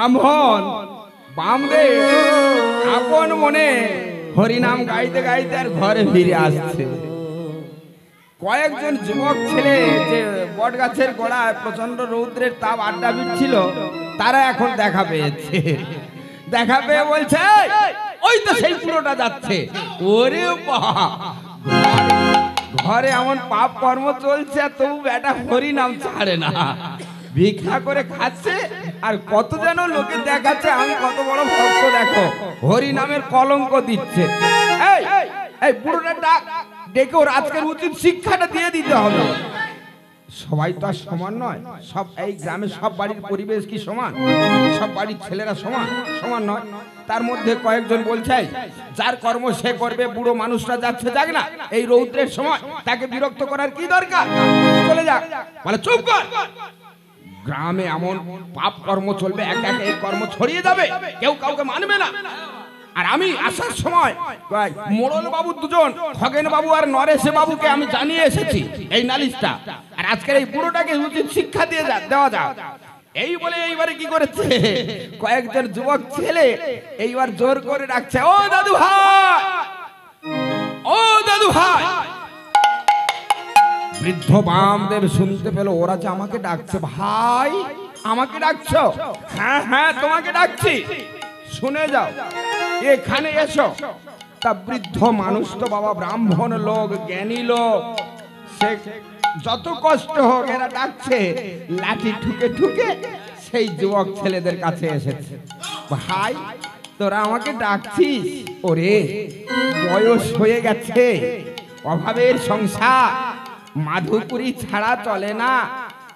ব্রাহ্মণ বামদেব আপন মনে হরিনাম গাইতে গাইতে আর ঘরে ফিরে আসছে। কয়েকজন যুবক ছেলে যে বট গাছের গোড়ায় প্রচন্ড রৌদ্রের তাপ আড্ডা দিচ্ছিল, তারা এখন দেখা পেয়েছে। দেখা পেয়ে বলছে, ওই তো সেই পুরোটা যাচ্ছে। ওরে বাবা, ঘরে এমন পাপ কর্ম চলছে আর তবু বেটা হরিনাম ছাড়ে না, ভিক্ষা করে খাচ্ছে আর কত যেন লোকে দেখাচ্ছে আমি কত বড় ভক্ত, দেখো হরিনামের কলঙ্ক দিচ্ছে। এই এই পুরোটা ডাক ডেকে ওর আজকের উচিত শিক্ষাটা দিয়ে দিতে হবে। সবাই তো আর সমান নয়, সব এই গ্রামের সব বাড়ির পরিবেশ কি সমান? সব বাড়ির ছেলেরা সমান সমান নয়। তার মধ্যে কয়েকজন বলছে যার কর্ম সে করবে, বুড়ো মানুষটা যাচ্ছে যাক না, এই রৌদ্রের সময় তাকে বিরক্ত করার কি দরকার, চলে যাক। বলে চুপ কর, গ্রামে এমন পাপ কর্ম চলবে, একা একা এই কর্ম ছড়িয়ে যাবে, কেউ কাউকে মানবে না। আর আমি আসার সময় মোড়ল বাবু দুজন, খগেন বাবু আর নরেশ বাবুকে আমি জানিয়ে এসেছি এই নালিশটা, আর আজকের এই বুড়োটাকে উচিত শিক্ষা দিয়ে দেওয়া যাক। এই বলে এইবারে কি করেছে, কয়েকজন যুবক ছেলে এইবার জোর করে ডাকছে, ও দাদু ভাই, ও দাদু ভাই। বৃদ্ধ বামদেব শুনতে পেল ওরা যে আমাকে ডাকছে। ভাই আমাকে ডাকছো? হ্যাঁ হ্যাঁ তোমাকে ডাকছি, শুনে যাও, এখানে এসো। তা বৃদ্ধ মানুষ তো বাবা ব্রাহ্মণ লোক, জ্ঞানী লোক, সে যত কষ্ট হোক এরা ডাকছে, লাঠি ঠুকে ঠুকে সেই যুবক ছেলেদের কাছে এসেছে। ভাই তোরা আমাকে ডাকছিস? ওরে বয়স হয়ে গেছে, অভাবের সংসার, মাধুপুরি ছাড়া চলে না,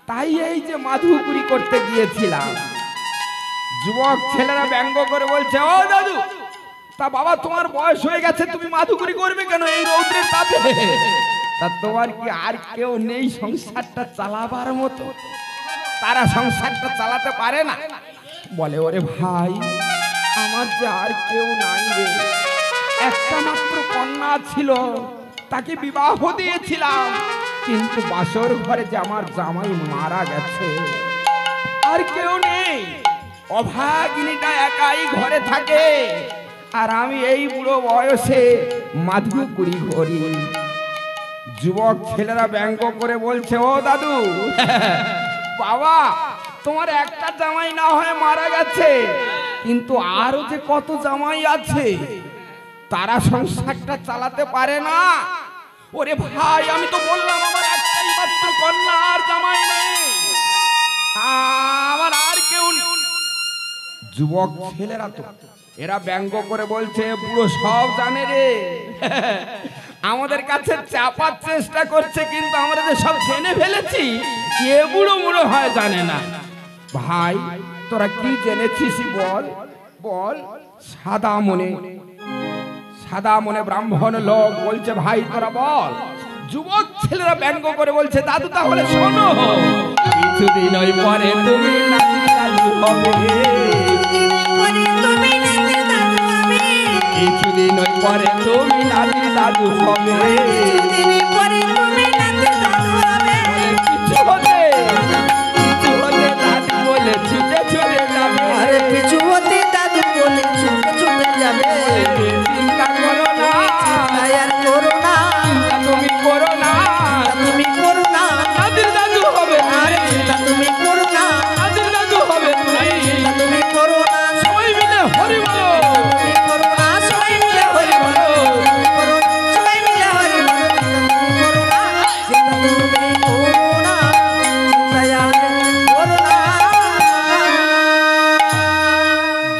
তাই এই যে মাধুপুরি করতে গিয়েছিলাম। যুবক ছেলেরা ব্যঙ্গ করে বলছে, ও দাদু, তা বাবা তোমার বয়স হয়ে গেছে, তুমি মাধুপুরি করবে কেন এই রৌদ্রের তাপে? তা তোমার কি আর কেউ নেই সংসারটা চালাবার মতো? তারা সংসারটা চালাতে পারে না। বলে, ওরে ভাই আমার যে আর কেউ নাই রে, একটা মাত্র কন্যা ছিল, তাকে বিবাহ দিয়েছিলাম, কিন্তু বাসর ঘরে যে আমার জামাই মারা গেছে, আর কেউ নেই, অভাগিনীটা একাই ঘরে থাকে, আর আমি এই বুড়ো বয়সে মাধুপুরি করি। যুবক ছেলেরা ব্যঙ্গ করে বলছে, ও দাদু বাবা তোমার একটা জামাই না হয়ে মারা গেছে, কিন্তু আরো যে কত জামাই আছে, তারা সংসারটা চালাতে পারে না। ওরে ভাই আমি তো বললাম আমার একটাই মাত্র কন্যা, আর জামাই নেই, আমার আর কেউ নেই। যুবক ছেলেরা তো এরা ব্যঙ্গ করে বলছে, বুড়ো সব জানে রে, আমাদের কাছে চাপার চেষ্টা করছে, কিন্তু আমরা যে সব জেনে ফেলেছি, এ বুড়ো বুড়ো হয় জানে না। ভাই তোরা কি জেনেছিস বল বল। সাদা মনে ব্রাহ্মণ লোক বলছে, ভাই তোরা বল। যুবক ছেলেরা ব্যঙ্গ করে বলছে, দাদু তাহলে শোনো, কিছুদিন ওই পরে তুমি দাদু হবে, কিছুদিন ওই পরে তুমি নাতি দাদু হবে, কিছু হতে দাদু বলে ছুটে ছুটে যাবে, কিছু হতে দাদু বলে ছুটে ছুটে যাবে। চিন্তা করো না, আর করো না, তুমি করো না, তুমি করো না, নাতির দাদু হবে, আরে চিন্তা তুমি করো না, নাতির দাদু হবে, তুমি করো না, সবাই মিলে হরি বলো, তুমি করো না, সবাই মিলে হরি বলো, তুমি করো না, সবাই মিলে হরি বলো, তুমি করো না, চিন্তা তুমি করো না, চিন্তা করো না।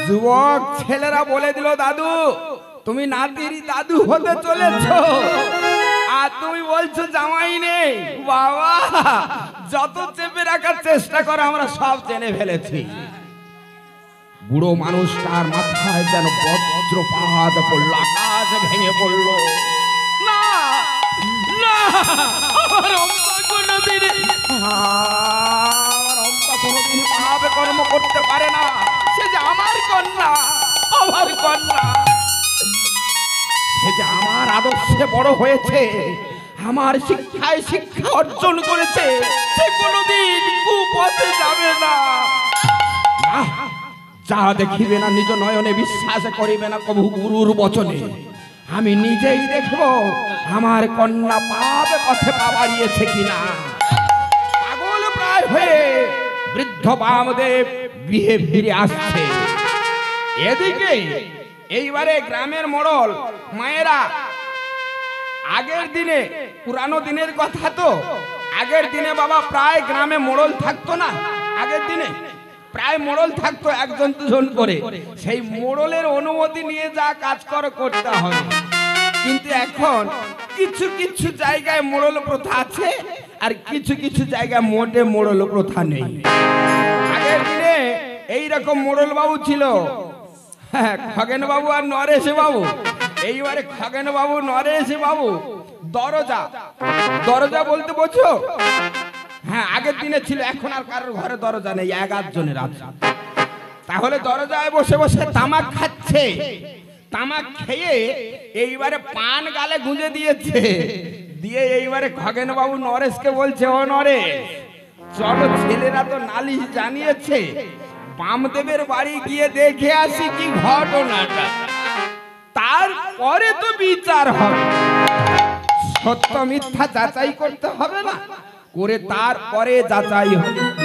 যুবক ছেলেরা বলে দিল, দাদু তুমি নাতির দাদু হতে চলেছ, আর তুমি বলছো জামাই নেই। বাবা যত চেপে রাখার চেষ্টা করো আমরা সব জেনে ফেলেছি। বুড়ো মানুষটার মাথায় যেন বজ্রপাত পড়ল, আকাশ ভেঙে পড়ল। না না, আমার অম্বা কোনোদিন পাপ কর্ম করতে পারে না, সে যে আমার কন্যা, আমার কন্যা, সে যে আমার আদর্শে বড় হয়েছে, আমার শিক্ষায় শিক্ষা অর্জন করেছে, সে কোনোদিন কুপথে যাবে না। যা দেখিবে না নিজ নয়নে, বিশ্বাস করিবে না কবু গুরুর বচনে। আমি নিজেই দেখব আমার কন্যা পাপ পথে পা বাড়িয়েছে কিনা। পাগল প্রায় হয়ে বৃদ্ধ বামদেব গৃহে ফিরে আসছে। এদিকে এইবারে গ্রামের মোড়ল মায়েরা, আগের দিনে পুরানো দিনের কথা তো, আগের দিনে বাবা প্রায় গ্রামে মোড়ল থাকতো না। আগের দিনে প্রায় মোড়ল থাকতো একজন দুজন করে, সেই মোড়লের অনুমতি নিয়ে যা কাজ করতে হবে। কিন্তু এখন কিছু কিছু জায়গায় মোড়ল প্রথা আছে, আর কিছু কিছু জায়গায় মোটে মোড়ল প্রথা নেই। আগের দিনে এইরকম মোড়ল বাবু ছিল, খগেন বাবু আর নরেশ বাবু। এইবারে খগেন বাবু নরেশ বাবু দরজা, দরজা বলতে বোঝো? হ্যাঁ, আগের দিনে ছিল, এখন আর কারোর ঘরে দরজা নেই, 11 জনের আছে। তাহলে দরজায় বসে বসে তামাক খাচ্ছে। তামাক খেয়ে এইবারে পান গালে গুঁজে দিয়েছে, দিয়ে এইবারে খগেন বাবু নরেশকে বলছে, ও নরেশ চলো, ছেলেরা তো নালিশ জানিয়েছে, বামদেবের বাড়ি গিয়ে দেখে আসি কি ঘটনাটা, তারপরে তো বিচার হবে। সত্য মিথ্যা যাচাই করতে হবে না, করে তারপরে যাচাই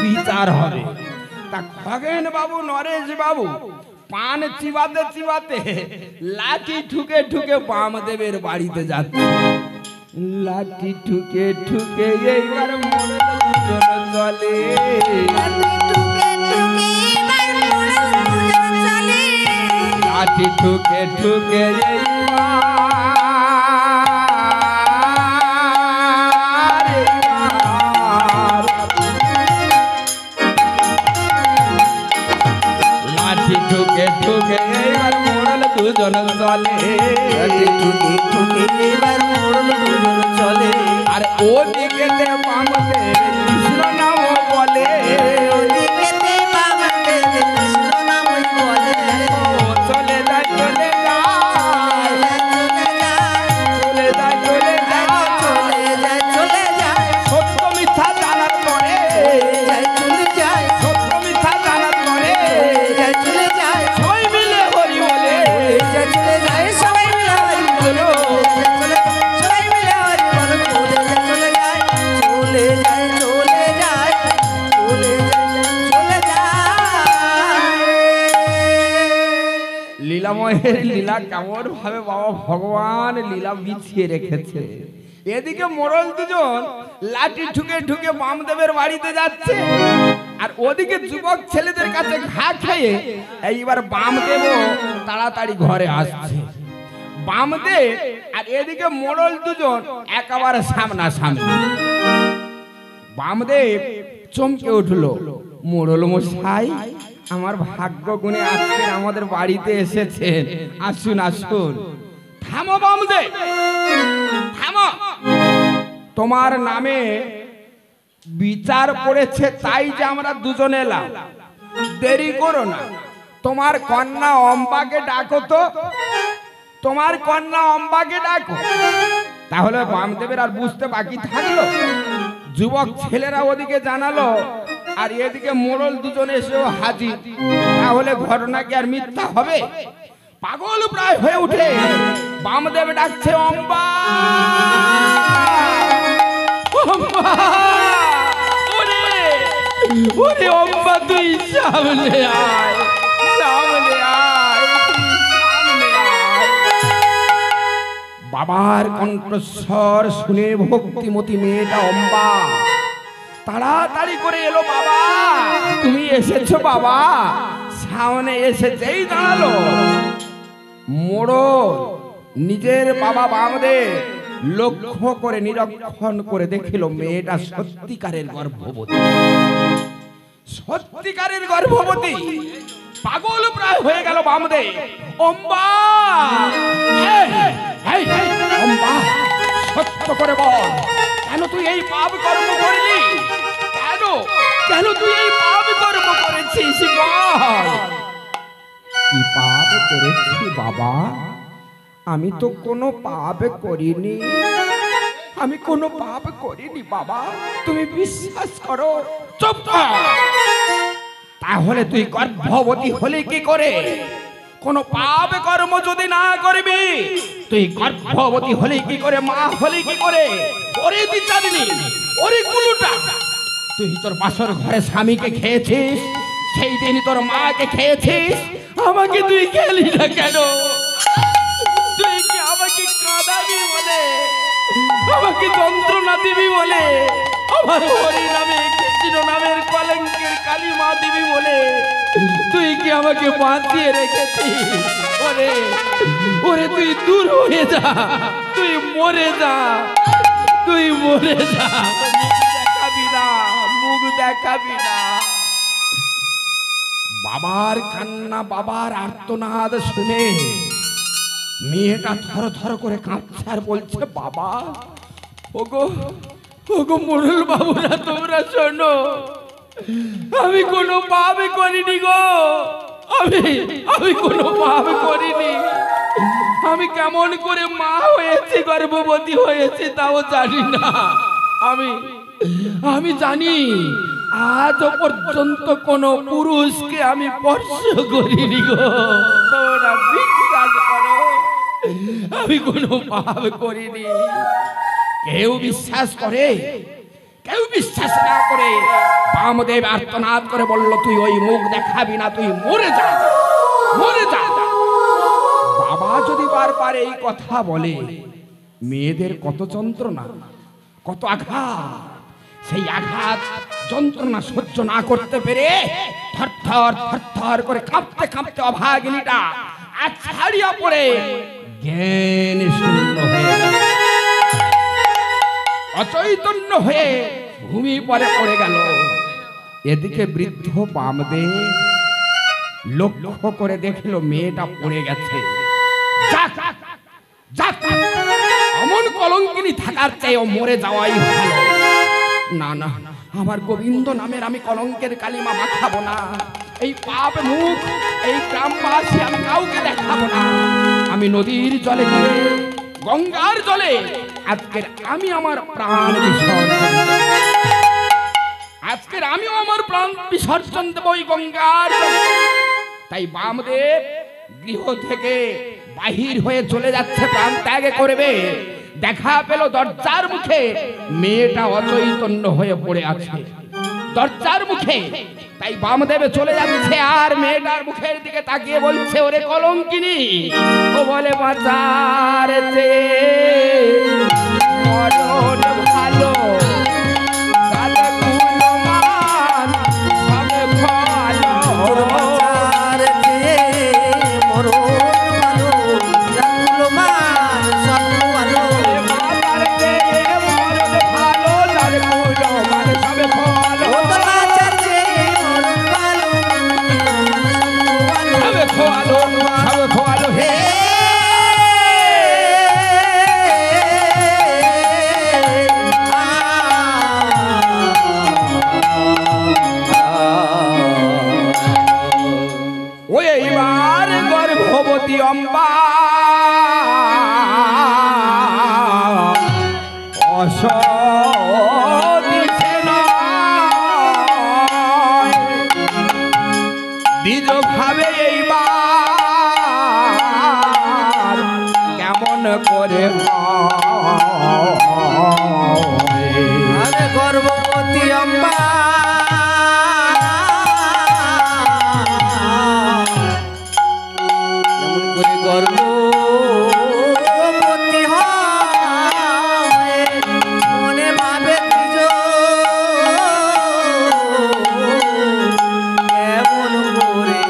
বিচার হবে। তা খগেন বাবু নরেশ বাবু পান চিবাতে চিবাতে লাঠি ঠুকে ঠুকে বামদেবের বাড়িতে যাচ্ছে। লাঠি ঠুকে ঠুকে এইবার মনে চলে, লাঠি ঠুকে ঠুকে লাঠি ঠুকে ঠুকে এইবার মোড়ল দুজন চলে, ঠুকে ঠুকে এবার মোড়ল দুজন চলে। আর ওদিকেতে বামদেব কৃষ্ণ নাম বলে, ওদিকেতে বামদেব কৃষ্ণ নাম বলে। চলে যায় চলে যায়, চলে যায় চলে যায়, চলে যায় চলে যায়, সত্য মিথ্যা জানার পরে, চলে যায় সত্য মিথ্যা জানার পরে চলে যায়, সবাই মিলে হরি বলে, চলে যায় সবাই মিলে হরি বলো, সবাই মিলে হরি বলো, চলে যায় চলে যায় চলে যায় চলে যায় চলে যায়। লীলাময়ের লীলা কেমন ভাবে বাবা ভগবান লীলা বিছিয়ে রেখেছে। এদিকে মোড়ল দুজন লাঠি ঠুকে ঠুকে বামদেবের বাড়িতে যাচ্ছে, আর ওদিকে যুবক ছেলেদের কাছে ঘা খেয়ে এইবার বামদেবও তাড়াতাড়ি ঘরে আসছে। বামদেব আর এদিকে মোড়ল দুজন একেবারে সামনাসামনি। বামদেব চমকে উঠলো, মোড়ল মশাই আমার ভাগ্য গুণে আজকে আমাদের বাড়িতে এসেছেন, আসুন আসুন। থামো বামদেব, থামো, তোমার নামে বিচার পড়েছে তাই যে আমরা দুজন এলাম, দেরি করো না, তোমার কন্যা অম্বাকে ডাকো তো, তোমার কন্যা অম্বাকে ডাকো। তাহলে বামদেবের আর বুঝতে বাকি থাকলো, যুবক ছেলেরা ওদিকে জানালো, আর এদিকে মোড়ল দুজন এসেও হাজির। তাহলে ঘটনা কি আর মিথ্যা হবে? পাগল প্রায় হয়ে উঠে বামদেব ডাকছে, অম্বা অম্বা, ওরে ওরে অম্বা, তুই সামনে আয়, সামনে আয়, সামনে আয়। বাবার কণ্ঠস্বর শুনে ভক্তিমতী মেয়েটা অম্বা তাড়াতাড়ি করে এলো। বাবা তুমি এসেছো বাবা। সামনে এসে যেই দাঁড়ালো, মোড়ল নিজের বাবা বামদেব লক্ষ্য করে নিরীক্ষণ করে দেখিল মেয়েটা সত্যিকারের গর্ভবতী, সত্যিকারের গর্ভবতী। পাগল প্রায় হয়ে গেল বামদেব। অম্বা, অম্বা সত্য করে বল, কেন তুই এই পাপ কর্ম করলি? কেন কেন তুই এই পাপ কর্ম করেছিস? বল কি পাপ করেছি বাবা? আমি তো কোনো পাপ করিনি, আমি কোনো পাপ করিনি বাবা, তুমি বিশ্বাস করো। চুপ কর। তাহলে তাহলে তুই গর্ভবতী হলি কি করে? কোন পাপ কর্ম যদি না করবি তুই গর্ভবতী হলি কি করে, মা হলি কি করে? ওরে বিচারিনি, ওরে কুলুটা, তুই তোর বাসর ঘরে স্বামীকে খেয়েছিস, সেই দিন তোর মাকে খেয়েছিস, আমাকে তুই খেলি না কেন? তুই কি আমাকে কাঁদাবি বলে, আমাকে যন্ত্রণা দিবি বলে, আমার হরি নামে কৃষ্ণ নামের কলঙ্কের কালিমা দিবি বলে তুই কি আমাকে বাঁচিয়ে রেখেছিস? ওরে ওরে তুই দূর হয়ে যা, তুই মরে যা, তুই মরে যা, দেখাবি না, মুখ দেখাবি না। বাবার কান্না, বাবার আর্তনাদ শুনে মেয়েটা থর থর করে কাঁপছে আর বলছে, বাবা, ওগো ওগো মোড়ল বাবুরা, তোমরা শোনো, আমি কোনো পাপ করিনি গো, আমি কোনো পাপ করিনি। আমি কেমন করে মা হয়েছি, গর্ভবতী হয়েছি তাও জানি না। আমি জানি আজ পর্যন্ত কোন পুরুষকে আমি স্পর্শ করিনি গো। তোরা বিশ্বাস করো, আমি কোনো পাপ করিনি। কেউ বিশ্বাস করে, কেউ বিশ্বাস না করে বামদেব আর্তনাদ করে বলল, তুই ওই মুখ দেখাবি না, তুই মরে যা, মরে যা। বাবা যদি বারবার এই কথা বলে, মেয়েদের কত যন্ত্রণা, কত আঘাত, সেই আঘাত যন্ত্রণা সহ্য না করতে পেরে থরথর থরথর করে কাঁপতে কাঁপতে অভাগিনীটা আজ ছাড়িয়া পড়ে জ্ঞান শূন্য হয়ে গেল, অচৈতন্য হয়ে ভূমি পরে পড়ে গেল। এদিকে বৃদ্ধ বামদেব লক্ষ্য করে দেখলো মেয়েটা পড়ে গেছে। এমন কলঙ্কিনী থাকার চেয়ে ও মরে যাওয়াই ভালো। না না, আমার গোবিন্দ নামের আমি কলঙ্কের কালিমা মাখাবো না। এই পাপ মুখ এই গ্রামবাসী আমি কাউকে দেখাবো না। আমি নদীর জলে গিয়ে, গঙ্গার জলে আজকের আমি আমার প্রাণ বিসর্জন, আজকের আমি আমার প্রাণ বিসর্জন দেব ওই গঙ্গার জলে। তাই বামদেব গৃহ থেকে বাহির হয়ে চলে যাচ্ছে, প্রাণ ত্যাগ করবে। দেখা পেল দরজার মুখে মেয়েটা অচৈতন্য হয়ে পড়ে আছে, দরজার মুখে। তাই বামদেবে চলে যাচ্ছে আর মেয়েটার মুখের দিকে তাকিয়ে বলছে, ওরে কলঙ্কিনী, ও বলে বাঁচার মরণ ভালো, অম্বা অসদিছে নয়, দ্বিজ ভাবে এইবার কেমন করে গর্ভবতী অম্বা গর্ভবতী হয় মনে ভাবে এমন করে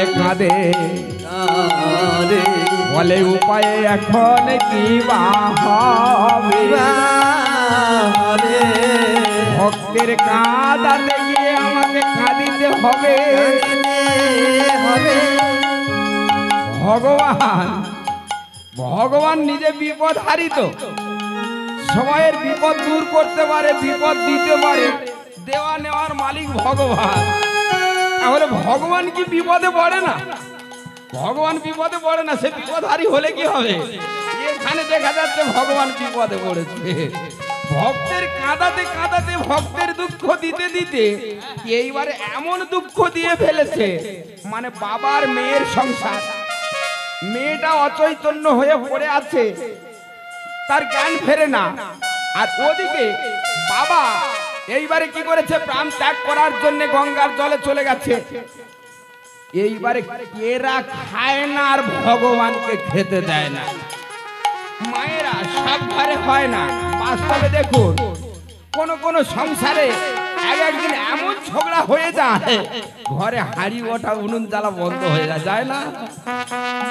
বলে কাঁদে রে বলে উপায়ে এখন কি বা হবে রে ভক্তের কাঁদাতে গিয়ে আমাকে কাঁদিতে হবে হবে ভগবান ভগবান নিজে বিপদ হারিত সবাইয়ের বিপদ দূর করতে পারে বিপদ দিতে পারে দেওয়া নেওয়ার মালিক ভগবান তাহলে ভগবান কি বিপদে পড়ে না ভগবান বিপদে পড়ে না সে বিপদহারী হলে কি হবে এখানে দেখা যাচ্ছে ভগবান বিপদে পড়েছে ভক্তের কাঁদাতে কাঁদাতে ভক্তের দুঃখ দিতে দিতে এইবারে এমন দুঃখ দিয়ে ফেলেছে মানে বাবার মেয়ের সংসার মেয়েটা অচৈতন্য হয়ে পড়ে আছে তার জ্ঞান ফেরে না আর ওদিকে বাবা এইবারে কি করেছে প্রাণ ত্যাগ করার জন্য গঙ্গার জলে চলে গেছে এইবারে এরা খায় না আর ভগবানকে খেতে দেয় না মায়েরা সব ঘরে হয় না বাস্তবে দেখুন কোন কোন সংসারে একদিন এমন ঝগড়া হয়ে যায় ঘরে হাড়ি ওঠা উনুন জ্বালা বন্ধ হয়ে যায় না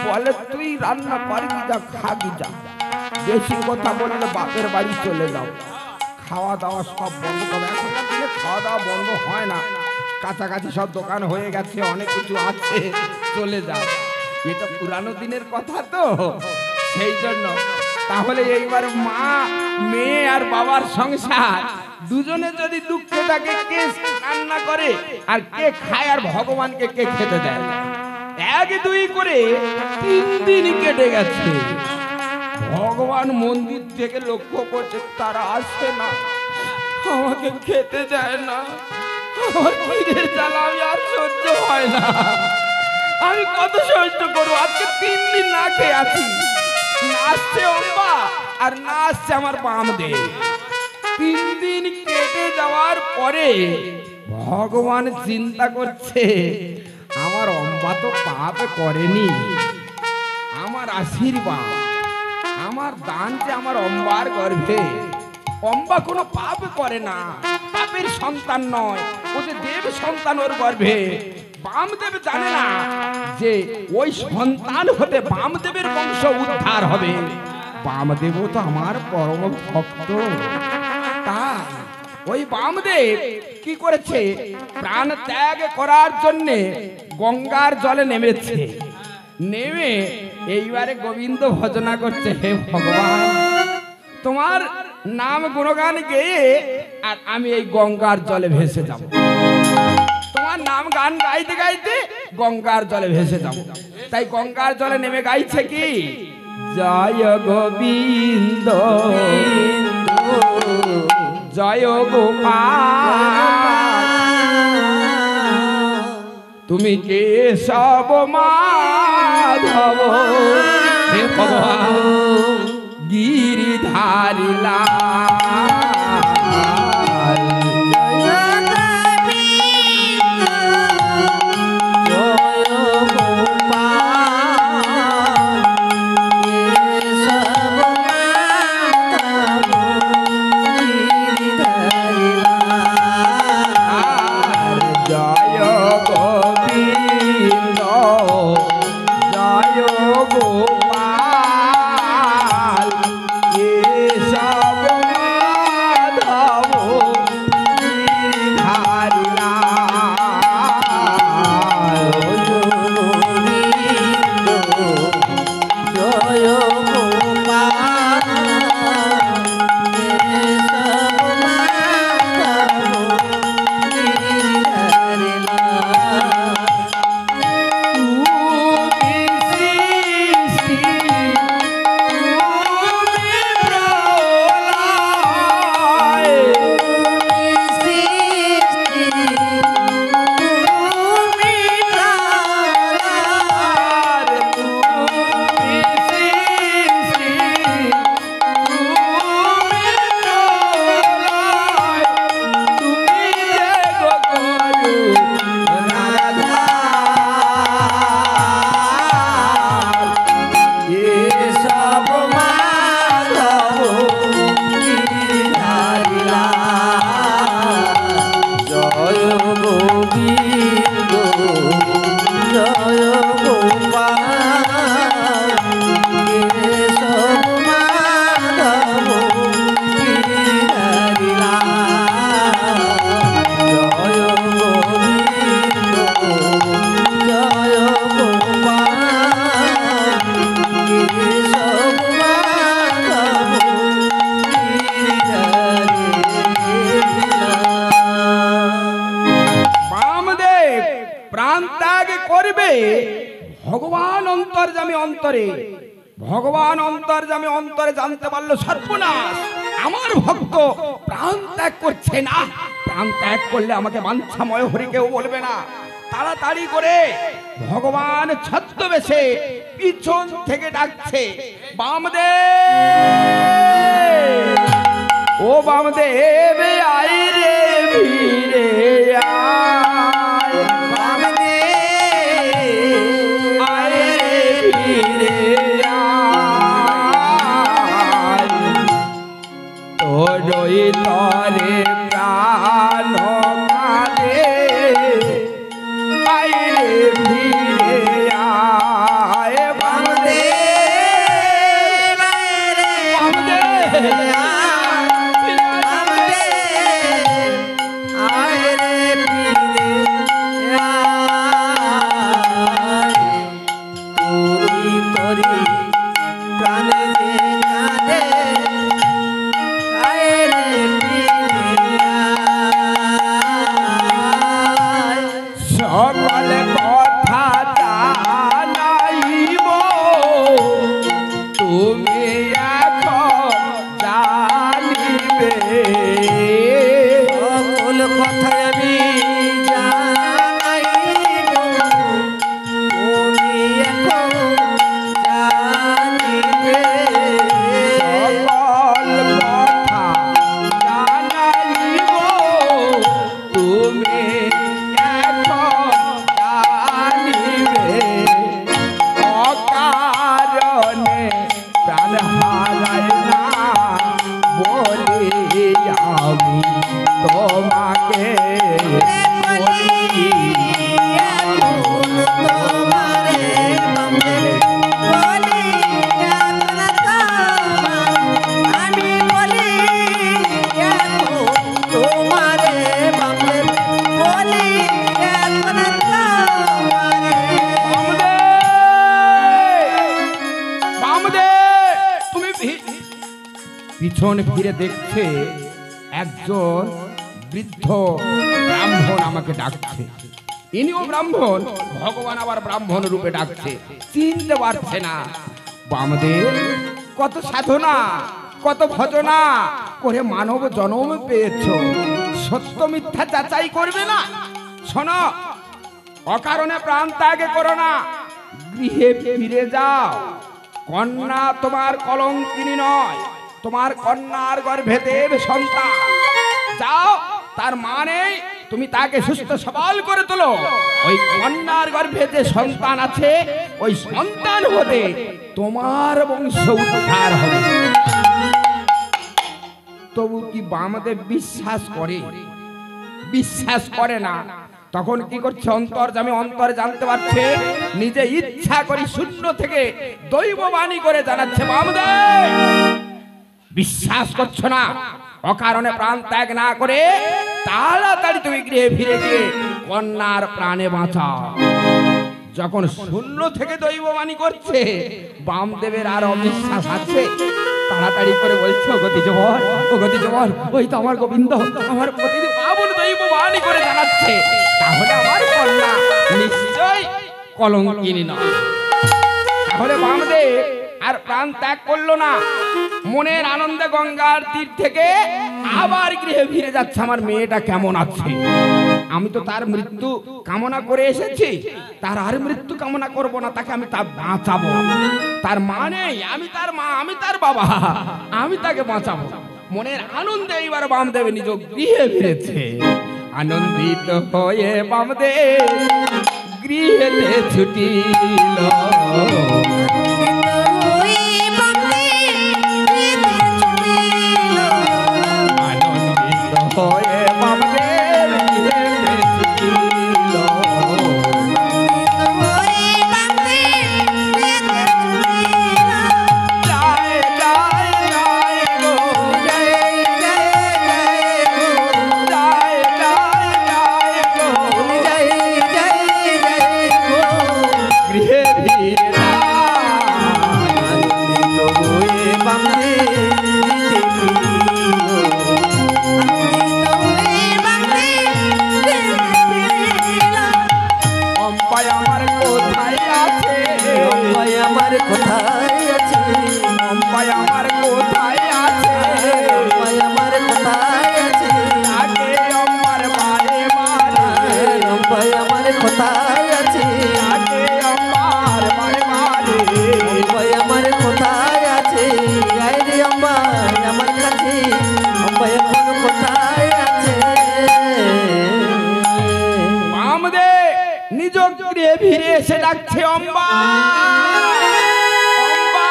বলে তুই রান্না করবি যা খাবি যা বেশি কথা বললে বাপের বাড়ি চলে যাও খাওয়া দাওয়া সব বন্ধ করবে এখনকার দিনে খাওয়া দাওয়া বন্ধ হয় না কাছাকাছি সব দোকান হয়ে গেছে অনেক কিছু আছে চলে যাও এটা পুরানো দিনের কথা তো সেই জন্য তাহলে এইবার মা মেয়ে আর বাবার সংসার দুজনে যদি দুঃখ থাকে কে রান্না করে আর কে খায় আর ভগবানকে কে খেতে দেয় এক দুই করে 3 দিন কেটে গেছে ভগবান মন্দির থেকে লক্ষ্য করছে তারা আসে না আমাকে খেতে দেয় না আমার খিদের জ্বালা আমি আর সহ্য হয় না আমি কত সহ্য করবো আজকে 3 দিন না খেয়ে আছি না আসছে অম্বা আর না আসছে আমার বামদেব 3 দিন কেটে যাওয়ার পরে ভগবান চিন্তা করছে আমার অম্বা তো পাপ করেনি আমার আশীর্বাদ আমার দান যে আমার অম্বার গর্ভে অম্বা কোনো পাপ করে না পাপের সন্তান নয় ও যে দেব সন্তান ওর গর্ভে বামদেব জানে না যে ওই সন্তান হতে বামদেবের বংশ উদ্ধার হবে বামদেব তো আমার পরম ভক্ত তা ওই বামদেব কি করেছে প্রাণ ত্যাগ করার জন্য গঙ্গার জলে নেমেছে নেমে এইবারে গোবিন্দ ভজনা করছে হে ভগবান তোমার নাম গুণগান গেয়ে আর আমি এই গঙ্গার জলে ভেসে যাব তোমার নাম গান গাইতে গাইতে গঙ্গার জলে ভেসে যাব তাই গঙ্গার জলে নেমে গাইছে কি জয় গোবিন্দ জয় গোপাল তুমি কেশব মাধব হে ভগবান গিরিধারী লাল জয় গোপাল ভগবান অন্তর্যামী অন্তরে, ভগবান অন্তর্যামী অন্তরে জানতে পারলো সর্বনাশ, আমার ভক্ত প্রাণ ত্যাগ করছে না। প্রাণ ত্যাগ করলে আমাকে বাঞ্ছাময় হরি কেউ বলবে না। তাড়াতাড়ি করে ভগবান ছদ্মবেশে পিছন থেকে ডাকছে, বামদেব, ও বামদেব আয় রে ভিড়ে আয়, বামদেব আয় রে ভিড়ে আয়, তোরই তরে প্রাণ কাঁদে, আয় রে ভিড়ে আয়, বামদেব আয় রে ভিড়ে আয়। সকল কথা জানাইব তুমি এখন জানিবে, সকল কথা আমি জানাইব তুমি এখন জানিবে, সকল কথা জানাইব তুমি এখন জানিবে, অকারণে প্রাণ হারায় না বলি আমি তোমাকে বলি, এখন তোমারে বলি, এখন আমি বলি, এখন তোমারে বলি, এখন তোমারে বামদেব, তুমি পিছন ফিরে দেখছে একজন বৃদ্ধ ব্রাহ্মণ আমাকে ডাকছে। ইনিও ব্রাহ্মণ, ভগবান আবার ব্রাহ্মণ রূপে ডাকছে, চিনতে পারছে না। বামদেব, কত সাধনা কত ভজনা করে মানব জন্ম পেয়েছ, সত্য মিথ্যা যাচাই করবে না। শোনো, অকারণে প্রাণ ত্যাগ করো না, গৃহে ফিরে যাও। কন্যা তোমার কলঙ্কিনী নয়, তোমার কন্যার গর্ভে দেব সন্তান। যাও, তার মানে তুমি তাকে সুস্থ সবল করে তোলো। ওই কন্যার গর্ভে যে সন্তান আছে, ওই সন্তান হতে তোমার বংশ উদ্ধার হবে। তবু কি বামদেব বিশ্বাস করে? বিশ্বাস করে না। তখন কি করছে, অন্তর্যামী অন্তরে জানতে পারছে, নিজে ইচ্ছা করে শূন্য থেকে দৈববাণী করে জানাচ্ছে, বামদেব বিশ্বাস করছো না, অকারণে প্রাণ ত্যাগ না করে তাড়াতাড়ি তুমি গৃহে ফিরে গিয়ে কন্যার প্রাণে বাঁচাও। যখন শূন্য থেকে দৈববাণী করছে, বামদেবের আর অবিশ্বাস আছে। তাড়াতাড়ি করে বলছে, ও গতি জবর, ও গতি জবর, ওই তো আমার গোবিন্দ আমার প্রতিদিন পাবন দৈববাণী করে জানাচ্ছে, তাহলে আমার কন্যা নিশ্চয় কলঙ্কিনী নয়। তাহলে বামদেব আর প্রাণ ত্যাগ করলো না, মনের আনন্দে গঙ্গার তীর থেকে আবার গৃহে ফিরে যাচ্ছে। আমার মেয়েটা কেমন আছে? আমি তো তার মৃত্যু কামনা করে এসেছি, তার আর মৃত্যু কামনা করব না, তাকে আমি তা বাঁচাবো। তার মানে আমি তার মা, আমি তার বাবা, আমি তাকে বাঁচাবো। মনের আনন্দে এইবার বামদেব নিজ গৃহে ফিরেছে। আনন্দিত হয়ে বামদেব গৃহেতে ছুটিল। আনন্দিত হয়ে বামদেব গৃহেতে ছুটিল। জয় জয় জয় গো, জয় জয় জয় গো, জয় জয় জয় গো, জয় জয় জয় গো, গৃহে ফিরে আনন্দিত হয়ে বামদেব গৃহে ফিরিল। অম্পায় আমার কোথায় আছে? কোথায় আছে অম্বাই আমার কোথায় আছে রম্পাই আমার কোথায় আছে ডাকে অম্বার বারে বারে রম্পাই আমার কোথায় আছে ডাকে অম্বার বারে বারে রম্পাই আমার কোথায় আছে আয় রে অম্বা আমার কাছে রম্পাই এখন কোথায় আছে বাম দে নিজ গৃহে ফিরে এসে ডাকছে অম্বা অম্বা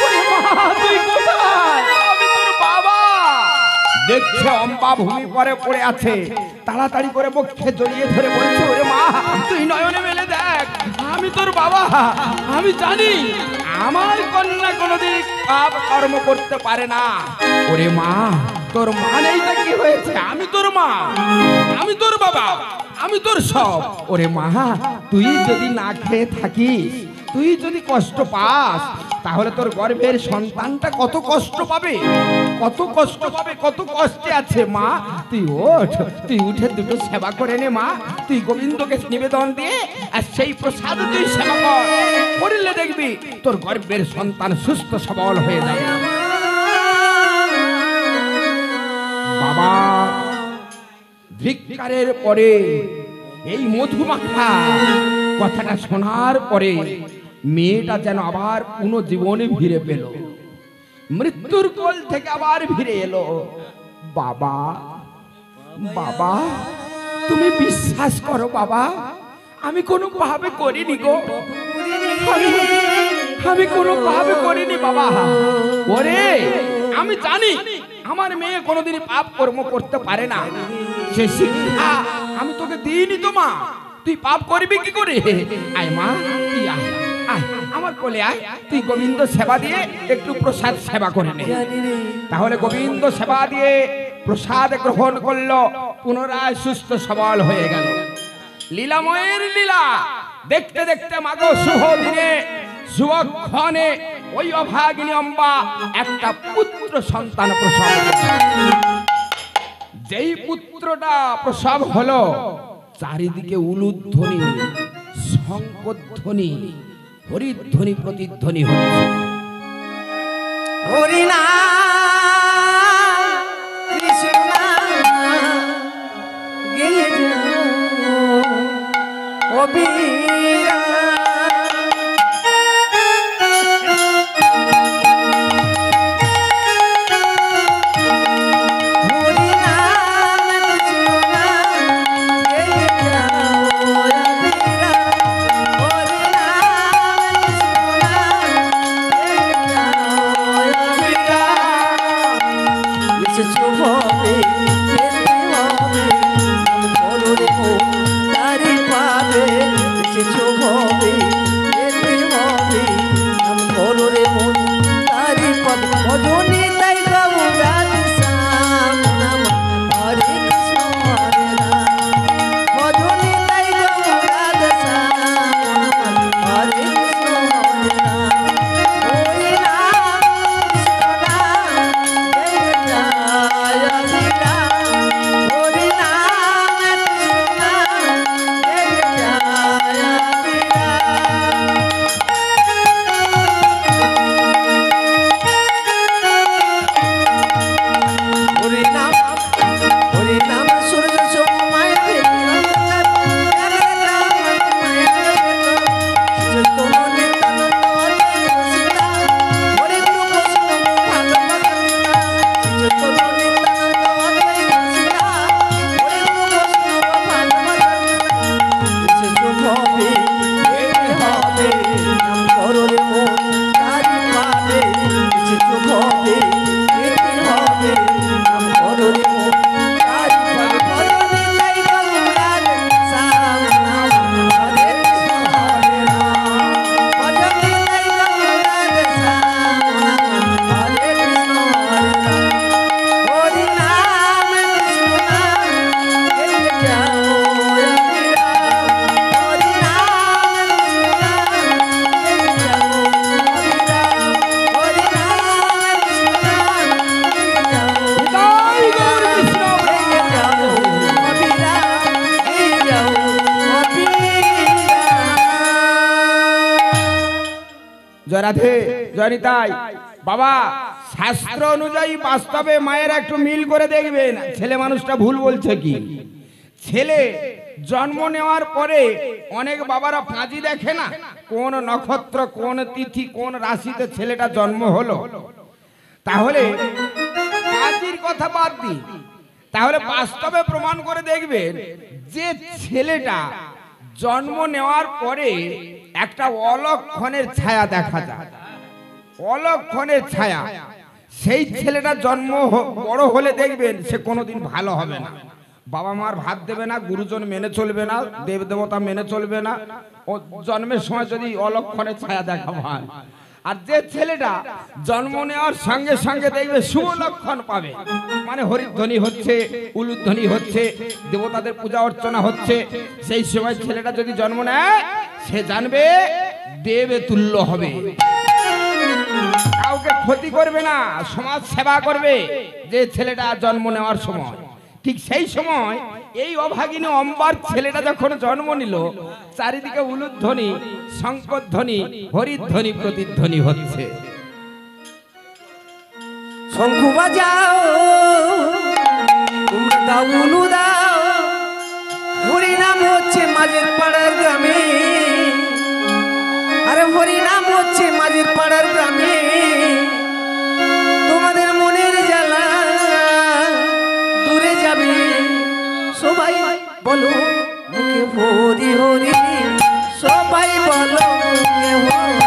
ওরে মা তুই কোথায় আমি তোর বাবা দেখছে অম্বা ভূমি পরে পড়ে আছে তাড়াতাড়ি করে বক্ষে জড়িয়ে ধরে বলছে ওরে মা তুই নয়নে মেলে দেখ আমি তোর বাবা আমি জানি আমার কন্যা কোনোদিন পাপ কর্ম করতে পারে না ওরে মা তোর মানেইটা কি হয়েছে আমি তোর মা আমি তোর বাবা আমি তোর সব ওরে মা তুই যদি না খেয়ে থাকিস তুই যদি কষ্ট পাস তাহলে তোর গর্ভের সন্তানটা কত কষ্ট পাবে কত কষ্ট পাবে কত কষ্টে আছে মা তুই ওঠ তুই উঠে দুটো সেবা করে নে মা তুই গোবিন্দকে নিবেদন দিয়ে আর সেই প্রসাদ তুই সেবা কর করলে দেখবি তোর গর্ভের সন্তান সুস্থ সবল হয়ে যাবে বাবা ধিক্কারের পরে এই মধুমাখা কথাটা শোনার পরে মেয়েটা যেন আবার পুনর্জীবনে ফিরে পেল মৃত্যুর কোল থেকে আবার ফিরে এলো বাবা বাবা তুমি বিশ্বাস করো বাবা আমি কোনো ভাবে করিনি গো আমি কোনো ভাবে করিনি বাবা ওরে আমি জানি আমার মেয়ে কোনোদিনই পাপ কর্ম করতে পারে না সে শিক্ষা আমি তোকে দিইনি তো মা তুই পাপ করবি কি করে আয় মা তুই আয় আয় আমার কোলে আয় তুই গোবিন্দ সেবা দিয়ে একটু প্রসাদ সেবা করে নে তাহলে গোবিন্দ সেবা দিয়ে প্রসাদ গ্রহণ করলো পুনরায় সুস্থ সবল হয়ে গেল লীলাময়ের লীলা দেখতে দেখতে মাগো শুভ দিনে শুভক্ষণে ওই অভাগিনী অম্বা একটা পুত্র সন্তান প্রসব যেই পুত্রটা প্রসব হলো চারিদিকে উলুধ্বনি শঙ্খধ্বনি হরিধ্বনি প্রতিধ্বনি হচ্ছে হরি নাম কৃষ্ণ নাম গেয়ে যাও ও বীরা হরি নাম কৃষ্ণ নাম গেয়ে যাও ও বীরা হরি নাম কৃষ্ণ নাম গেয়ে যাও ও বীরা জয় রাধে, জয় নিতাই। বাবা, শাস্ত্র অনুযায়ী বাস্তবে মায়ের একটু মিল করে দেখবেন, ছেলে মানুষটা ভুল বলছে কি। ছেলে জন্ম নেওয়ার পরে অনেক বাবারা ফাঁজি দেখে না, কোন নক্ষত্র, কোন তিথি, কোন রাশিতে ছেলেটা জন্ম হলো। তাহলে ফাঁজির কথা বাদ দিই, তাহলে বাস্তবে প্রমাণ করে দেখবেন যে ছেলেটা জন্ম নেওয়ার পরে একটা অলক্ষণের ছায়া দেখা যায়, অলক্ষণের ছায়া। সেই ছেলেটা জন্ম বড় হলে দেখবেন সে কোনোদিন ভালো হবে না, বাবা মার ভাত দেবে না, গুরুজন মেনে চলবে না, দেব দেবতা মেনে চলবে না। ও জন্মের সময় যদি অলক্ষণের ছায়া দেখা হয়, আর যে ছেলেটা জন্ম নেওয়ার সঙ্গে সঙ্গে দেখবে শুভ লক্ষণ পাবে, মানে হরিধ্বনি হচ্ছে, উলুধ্বনি হচ্ছে, দেবতাদের পূজা অর্চনা হচ্ছে, সেই সময় ছেলেটা যদি জন্ম নেয় সে জানবে দেবে তুল্য হবে, কাউকে ক্ষতি করবে না, সমাজ সেবা করবে যে ছেলেটা জন্ম নেওয়ার সময়। ঠিক সেই সময় এই অভাগিনী অম্বার ছেলেটা যখন জন্ম নিল, চারিদিকে উলুধ্বনি, শঙ্করধ্বনি, হরিধ্বনি, প্রতিধ্বনি হচ্ছে। শঙ্খ বাজাও, তোমরা দাও উলু দাও, হরি নাম হচ্ছে মাঝের পাড়ার গ্রামে, আরে হরি নাম হচ্ছে মাঝের পাড়ার গ্রামে। তোমাদের মনের জ্বালা দূরে যাবে, সবাই বলো মুখে হরি হরি, সবাই বলো মুখে হরি।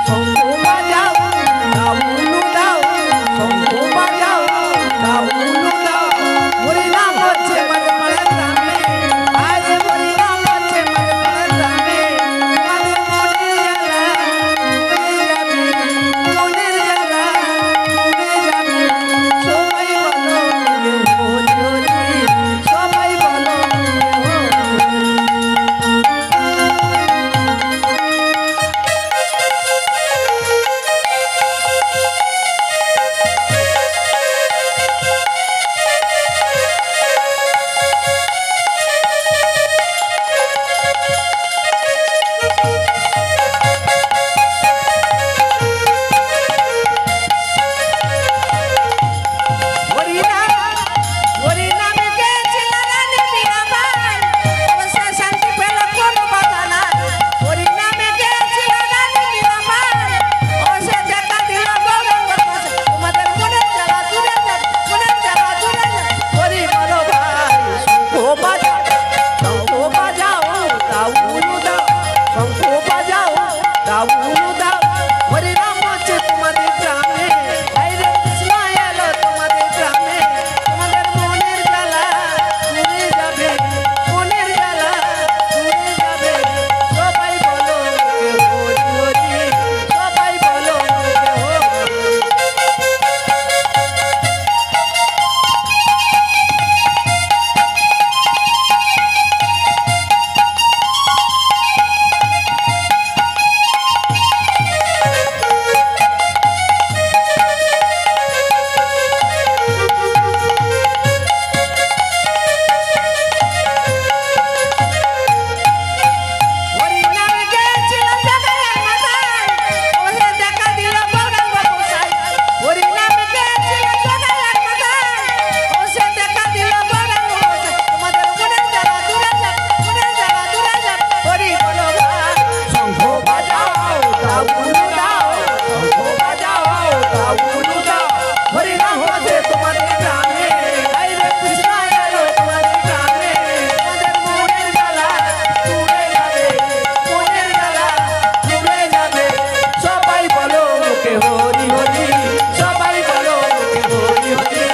শঙ্খ বাজাও, দাও উলু দাও, শঙ্খ বাজাও, দাও উলু দাও, হরি নাম হচ্ছে মাঝের পাড়ার গ্রামে, আজ হরি নাম হচ্ছে মাঝের পাড়ার গ্রামে। তোমাদের মনের জ্বালা দূরে যাবে, মনের জ্বালা দূরে যাবে, সবাই বলো মুখে হরি হরি, সবাই বলো মুখে হরি হরি। হরি নাম, হরি নামে গেছিল রানী মীরাবাই, অবশ্য শান্তি পেল কোনো বাধা নাই। হরি নামে গেছিল রানী মীরাবাই, অবশ্য দেখা দিল গৌরাঙ্গ দাস। তোমাদের মনের জ্বালা দূরে যাবে, মনের জ্বালা দূরে যাবে, হরি বলো ভাই। শঙ্খ বাজাও, শঙ্খ বাজাও, দাও উলু দাও, শঙ্খ বাজাও, দাও উলু দাও, হরি নাম হচ্ছে তোমাদের গ্রামে, হরে কৃষ্ণ এলো তোমাদের গ্রামে। তোমাদের মনের জ্বালা দূরে যাবে, মনের জ্বালা দূরে যাবে, সবাই বলো মুখে হরি হরি, সবাই বলো মুখে হরি হরি। হরি নামে গেছিল জগতের মাথায়, অবশ্য দেখা দিল গৌরাঙ্গ গোসাই। হরি নামে গেছিল জগতের মাথায়, অবশ্য দেখা দিল গৌরাঙ্গ গোসাই। তোমাদের মনের জ্বালা দূরে যাবে, মনের জ্বালা দূরে যাবে, হরি বলো ভাই। শঙ্খ বাজাও, দাও উলু দাও, শঙ্খ বাজাও, দাও উলু দাও, হরি নাম হচ্ছে তোমাদের গ্রামে, হরে কৃষ্ণ এলো তোমাদের গ্রামে। তোমাদের মনের জ্বালা দূরে যাবে, মনের জ্বালা দূরে যাবে, সবাই বলো মুখে হরি হরি, সবাই বলো মুখে হরি হরি,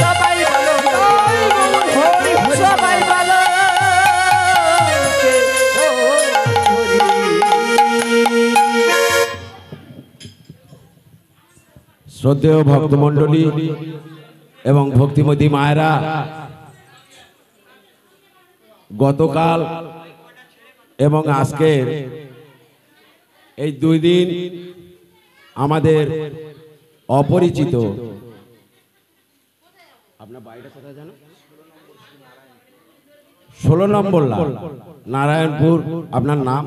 সবাই বলো মুখে হরি হরি, সবাই বলো মুখে হরি হরি। শ্রদ্ধেয় ভক্তমণ্ডলী এবং ভক্তিমতী মায়েরা, গতকাল এবং আজকের এই 2 দিন আমাদের অপরিচিত, আপনার বাড়িটা কোথায় জানো? 16 নম্বর লাল, নারায়ণপুর। আপনার নাম?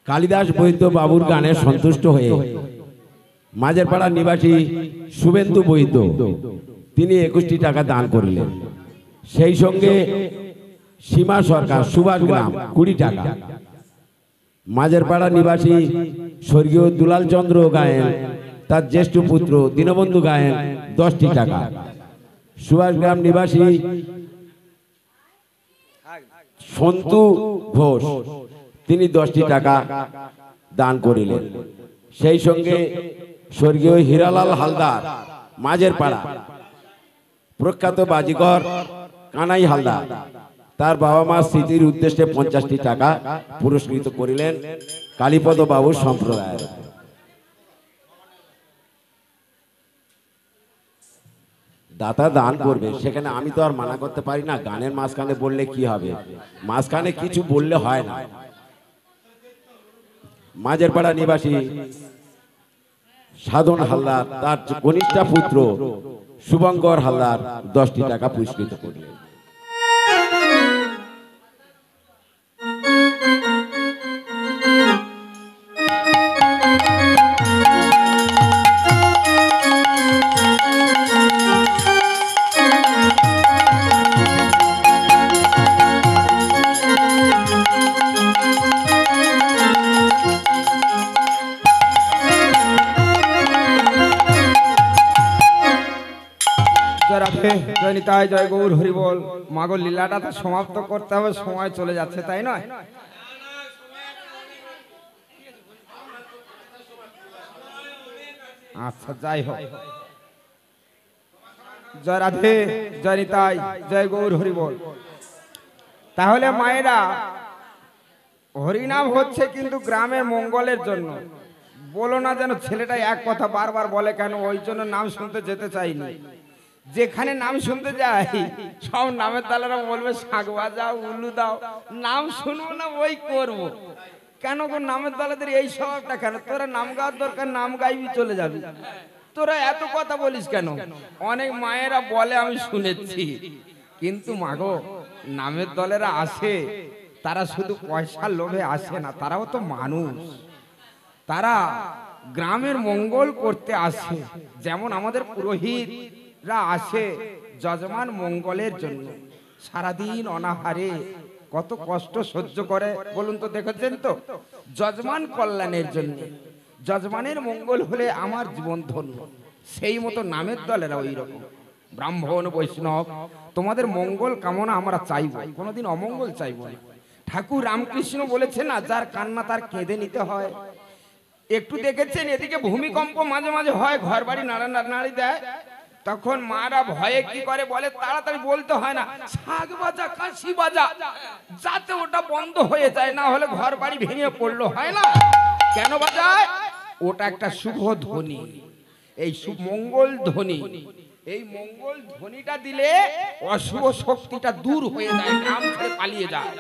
কালিদাস বৈদ্য বাবুর গানে সন্তুষ্ট হয়ে মাঝের পাড়ার নিবাসী শুভেন্দু বৈদ্য তিনি 21টি টাকা দান করিলেন। সেই সঙ্গে সীমা সরকার সুভাষ গ্রাম 20 টাকা, মাঝের পাড়ার নিবাসী স্বর্গীয় দুলাল চন্দ্র গায়েন তার জ্যেষ্ঠ পুত্র দীনবন্ধু গায়েন 10টি টাকা, সুভাষ গ্রাম নিবাসী সন্তু ঘোষ তিনি 10টি টাকা দান করিলেন। সেই সঙ্গে স্বর্গীয় হীরালাল হালদার মাঝের পাড়া প্রখ্যাত বাজিকর কানাই হালদার তার বাবা মার স্মৃতির উদ্দেশ্যে 50টি টাকা পুরস্কৃত করিলেন কালীপদ বাবু সম্প্রদায়ের। দাতা দান করবে, সেখানে আমি তো আর মানা করতে পারি না। গানের মাঝখানে বললে কি হবে, মাঝখানে কিছু বললে হয় না। মাঝের পাড়া নিবাসী সাধন হালদার তার কনিষ্ঠ পুত্র শুভঙ্কর হালদার 10টি টাকা পুরস্কৃত করলেন। জয় নিতাই, জয় গৌর হরি বল। মাগো লীলাটা তো সমাপ্ত করতে হবে, সময় চলে যাচ্ছে, তাই নয়? আচ্ছা যাই হোক, জয় রাধে, জয় নিতাই, জয় গৌর হরি বল। তাহলে মায়েরা, হরিনাম হচ্ছে কিন্তু গ্রামের মঙ্গলের জন্য। বলো না যেন ছেলেটা এক কথা বারবার বলে কেন, ওই জন্য নাম শুনতে যেতে চাইনি। যেখানে নাম শুনতে যাই সব নামের দালারা বলবে শাক বাজাও, উলু দাও, নাম শুনবো না ওই করবো। কেন গো নামের দালাদের এই স্বভাবটা কেন? তোরা নাম গাওয়ার দরকার, নাম গাইবি চলে যাবি, তোরা এত কথা বলিস কেন? অনেক মায়েরা বলে আমি শুনেছি, কিন্তু মাগো নামের দলেরা আসে, তারা শুধু পয়সার লোভে আসে না, তারাও তো মানুষ, তারা গ্রামের মঙ্গল করতে আসে। যেমন আমাদের পুরোহিতরা আসে যজমান মঙ্গলের জন্য, সারাদিন অনাহারে কত কষ্ট সহ্য করে বলুন তো, দেখেছেন তো? যজমান কল্যাণের জন্য, যজমানের মঙ্গল হলে আমার জীবন ধন্য। সেই মতো নামের দলেরা ওই রকম। ব্রাহ্মণ বৈষ্ণব তোমাদের মঙ্গল কামনা আমরা চাইব, কোনোদিন অমঙ্গল চাইব না। ঠাকুর রামকৃষ্ণ বলেছেন না, যার কান্না তার কেঁদে নিতে হয়। একটু দেখেছেন এদিকে ভূমিকম্প মাঝে মাঝে হয়, ঘর বাড়ি নাড়ানাড়ি দেয়, তখন মারা ভয়ে কি করে বলে, তাড়াতাড়ি বলতে হয় না শাক বাজা, কাশি বাজা, যাতে ওটা বন্ধ হয়ে যায়, না হলে ঘর বাড়ি ভেঙে পড়লো, হয় না? কেন বাজায়? ওটা একটা শুভ ধ্বনি, এই মঙ্গল ধ্বনি। এই মঙ্গল ধ্বনিটা দিলে অশুভ শক্তিটা দূর হয়ে যায়, গ্রাম ছেড়ে পালিয়ে যায়,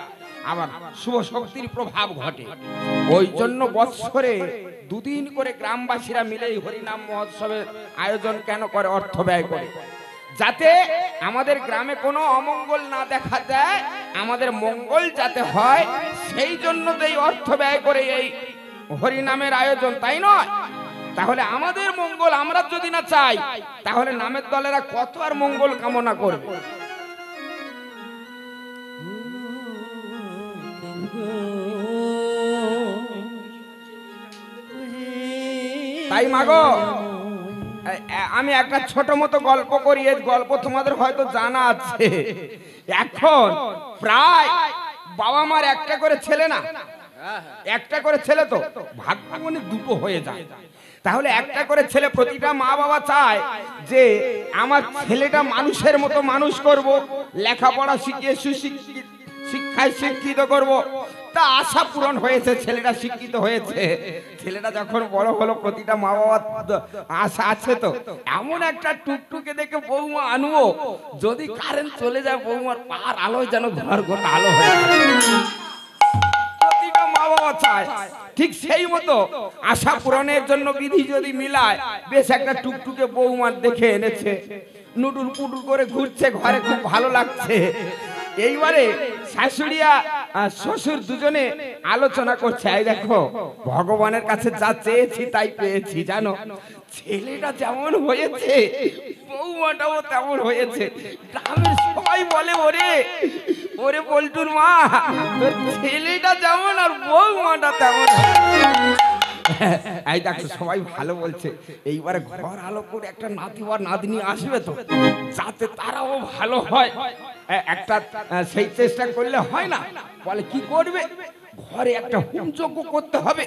আবার শুভ শক্তির প্রভাব ঘটে। ওই জন্য বৎসরে 2 দিন করে গ্রামবাসীরা মিলে হরিনাম মহোৎসবের আয়োজন কেন করে, অর্থ ব্যয় করে, যাতে আমাদের গ্রামে কোনো অমঙ্গল না দেখা দেয়, আমাদের মঙ্গল যাতে হয়, সেই জন্য তো এই অর্থ ব্যয় করে এই হরিনামের আয়োজন, তাই নয়? তাহলে আমাদের মঙ্গল আমরা যদি না চাই, তাহলে নামের দলেরা কত আর মঙ্গল কামনা করবে? তাই মাগো আমি একটা ছোট মতো গল্প করি, এই গল্প তোমাদের হয়তো জানা আছে। এখন প্রায় বাবা মার একটা করে ছেলে, না একটা করে ছেলে, তো ভাগ্য মানে 2টো হয়ে যায়। তাহলে একটা করে ছেলে, প্রতিটা মা বাবা চায় যে আমার ছেলেটা মানুষের মতো মানুষ করব, লেখাপড়া শিখিয়ে শিক্ষায় শিক্ষিত করব। তা আশা পূরণ হয়েছে, ছেলেটা শিক্ষিত হয়েছে। ছেলেটা যখন বড় হলো, প্রতিটা মা বাবার আশা আছে তো এমন একটা টুকটুকে দেখে বৌমা আনবো, যদি কারেন্ট চলে যায় বৌমার পার আলোয় যেন ঘর গোটা আলো হয়ে যায়, প্রতিটা মা বাবা চায়। ঠিক সেই মতো আশা পূরণের জন্য বিধি যদি মিলায়, বেশ একটা টুকটুকে বৌমার দেখে এনেছে, নুডুল পুডুল করে ঘুরছে ঘরে, খুব ভালো লাগছে। এইবারে শাশুড়িয়া আর শ্বশুর দুজনে আলোচনা করছে, এই দেখো ভগবানের কাছে যা চেয়েছি তাই পেয়েছি, জানো ছেলেটা যেমন হয়েছে বৌমাটাও তেমন হয়েছে। গ্রামের সবাই বলে ওরে ওরে পল্টুর মা, তোর ছেলেটা যেমন আর বৌমাটা তেমন। এই দেখো সবাই ভালো বলছে। এইবারে ঘর আলো করে একটা নাতি বা নাতনি আসবে তো, যাতে তারাও ভালো হয়, একটা সেই চেষ্টা করলে হয় না। বলে কি করবে, ঘরে একটা হোমযজ্ঞ করতে হবে,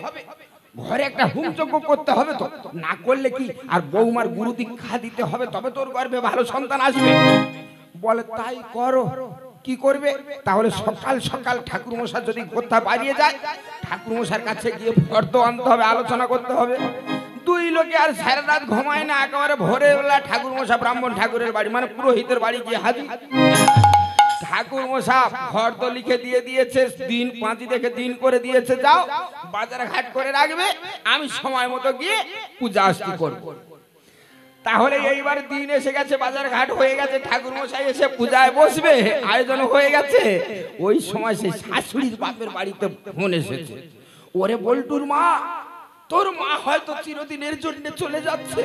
ঘরে একটা হোমযজ্ঞ করতে হবে, তো না করলে কি আর বৌমার গুরু দীক্ষা দিতে হবে, তবে তোর গর্ভে ভালো সন্তান আসবে। বলে তাই করো। কি করবে, তাহলে সকাল সকাল ঠাকুর মশাই যদি কথা বাড়িয়ে যায়, ঠাকুর মশার কাছে গিয়ে ফর্দ আনতে হবে, আলোচনা করতে হবে। দুই লোকে আর সারা রাত ঘুমায় না, একেবারে ভোরে বেলা ঠাকুর মশা ব্রাহ্মণ ঠাকুরের বাড়ি মানে পুরোহিতের বাড়ি গিয়ে হাজির। ঠাকুর মশা ফর্দ লিখে দিয়ে দিয়েছে, দিন পাঁচি দেখে দিন করে দিয়েছে, যাও বাজার ঘাট করে রাখবে, আমি সময় মতো গিয়ে পূজা আস্তি করবো। তাহলে এইবার দিন এসে গেছে, বাজার ঘাট হয়ে গেছে, ঠাকুর মশাই এসে পূজায় বসবে, আয়োজন হয়ে গেছে। ওই সময় সেই শাশুড়ির বাপের বাড়িতে ফোন এসেছে, ওরে বল্টুর মা, তোর মা হয়তো চিরদিনের জন্য চলে যাচ্ছে,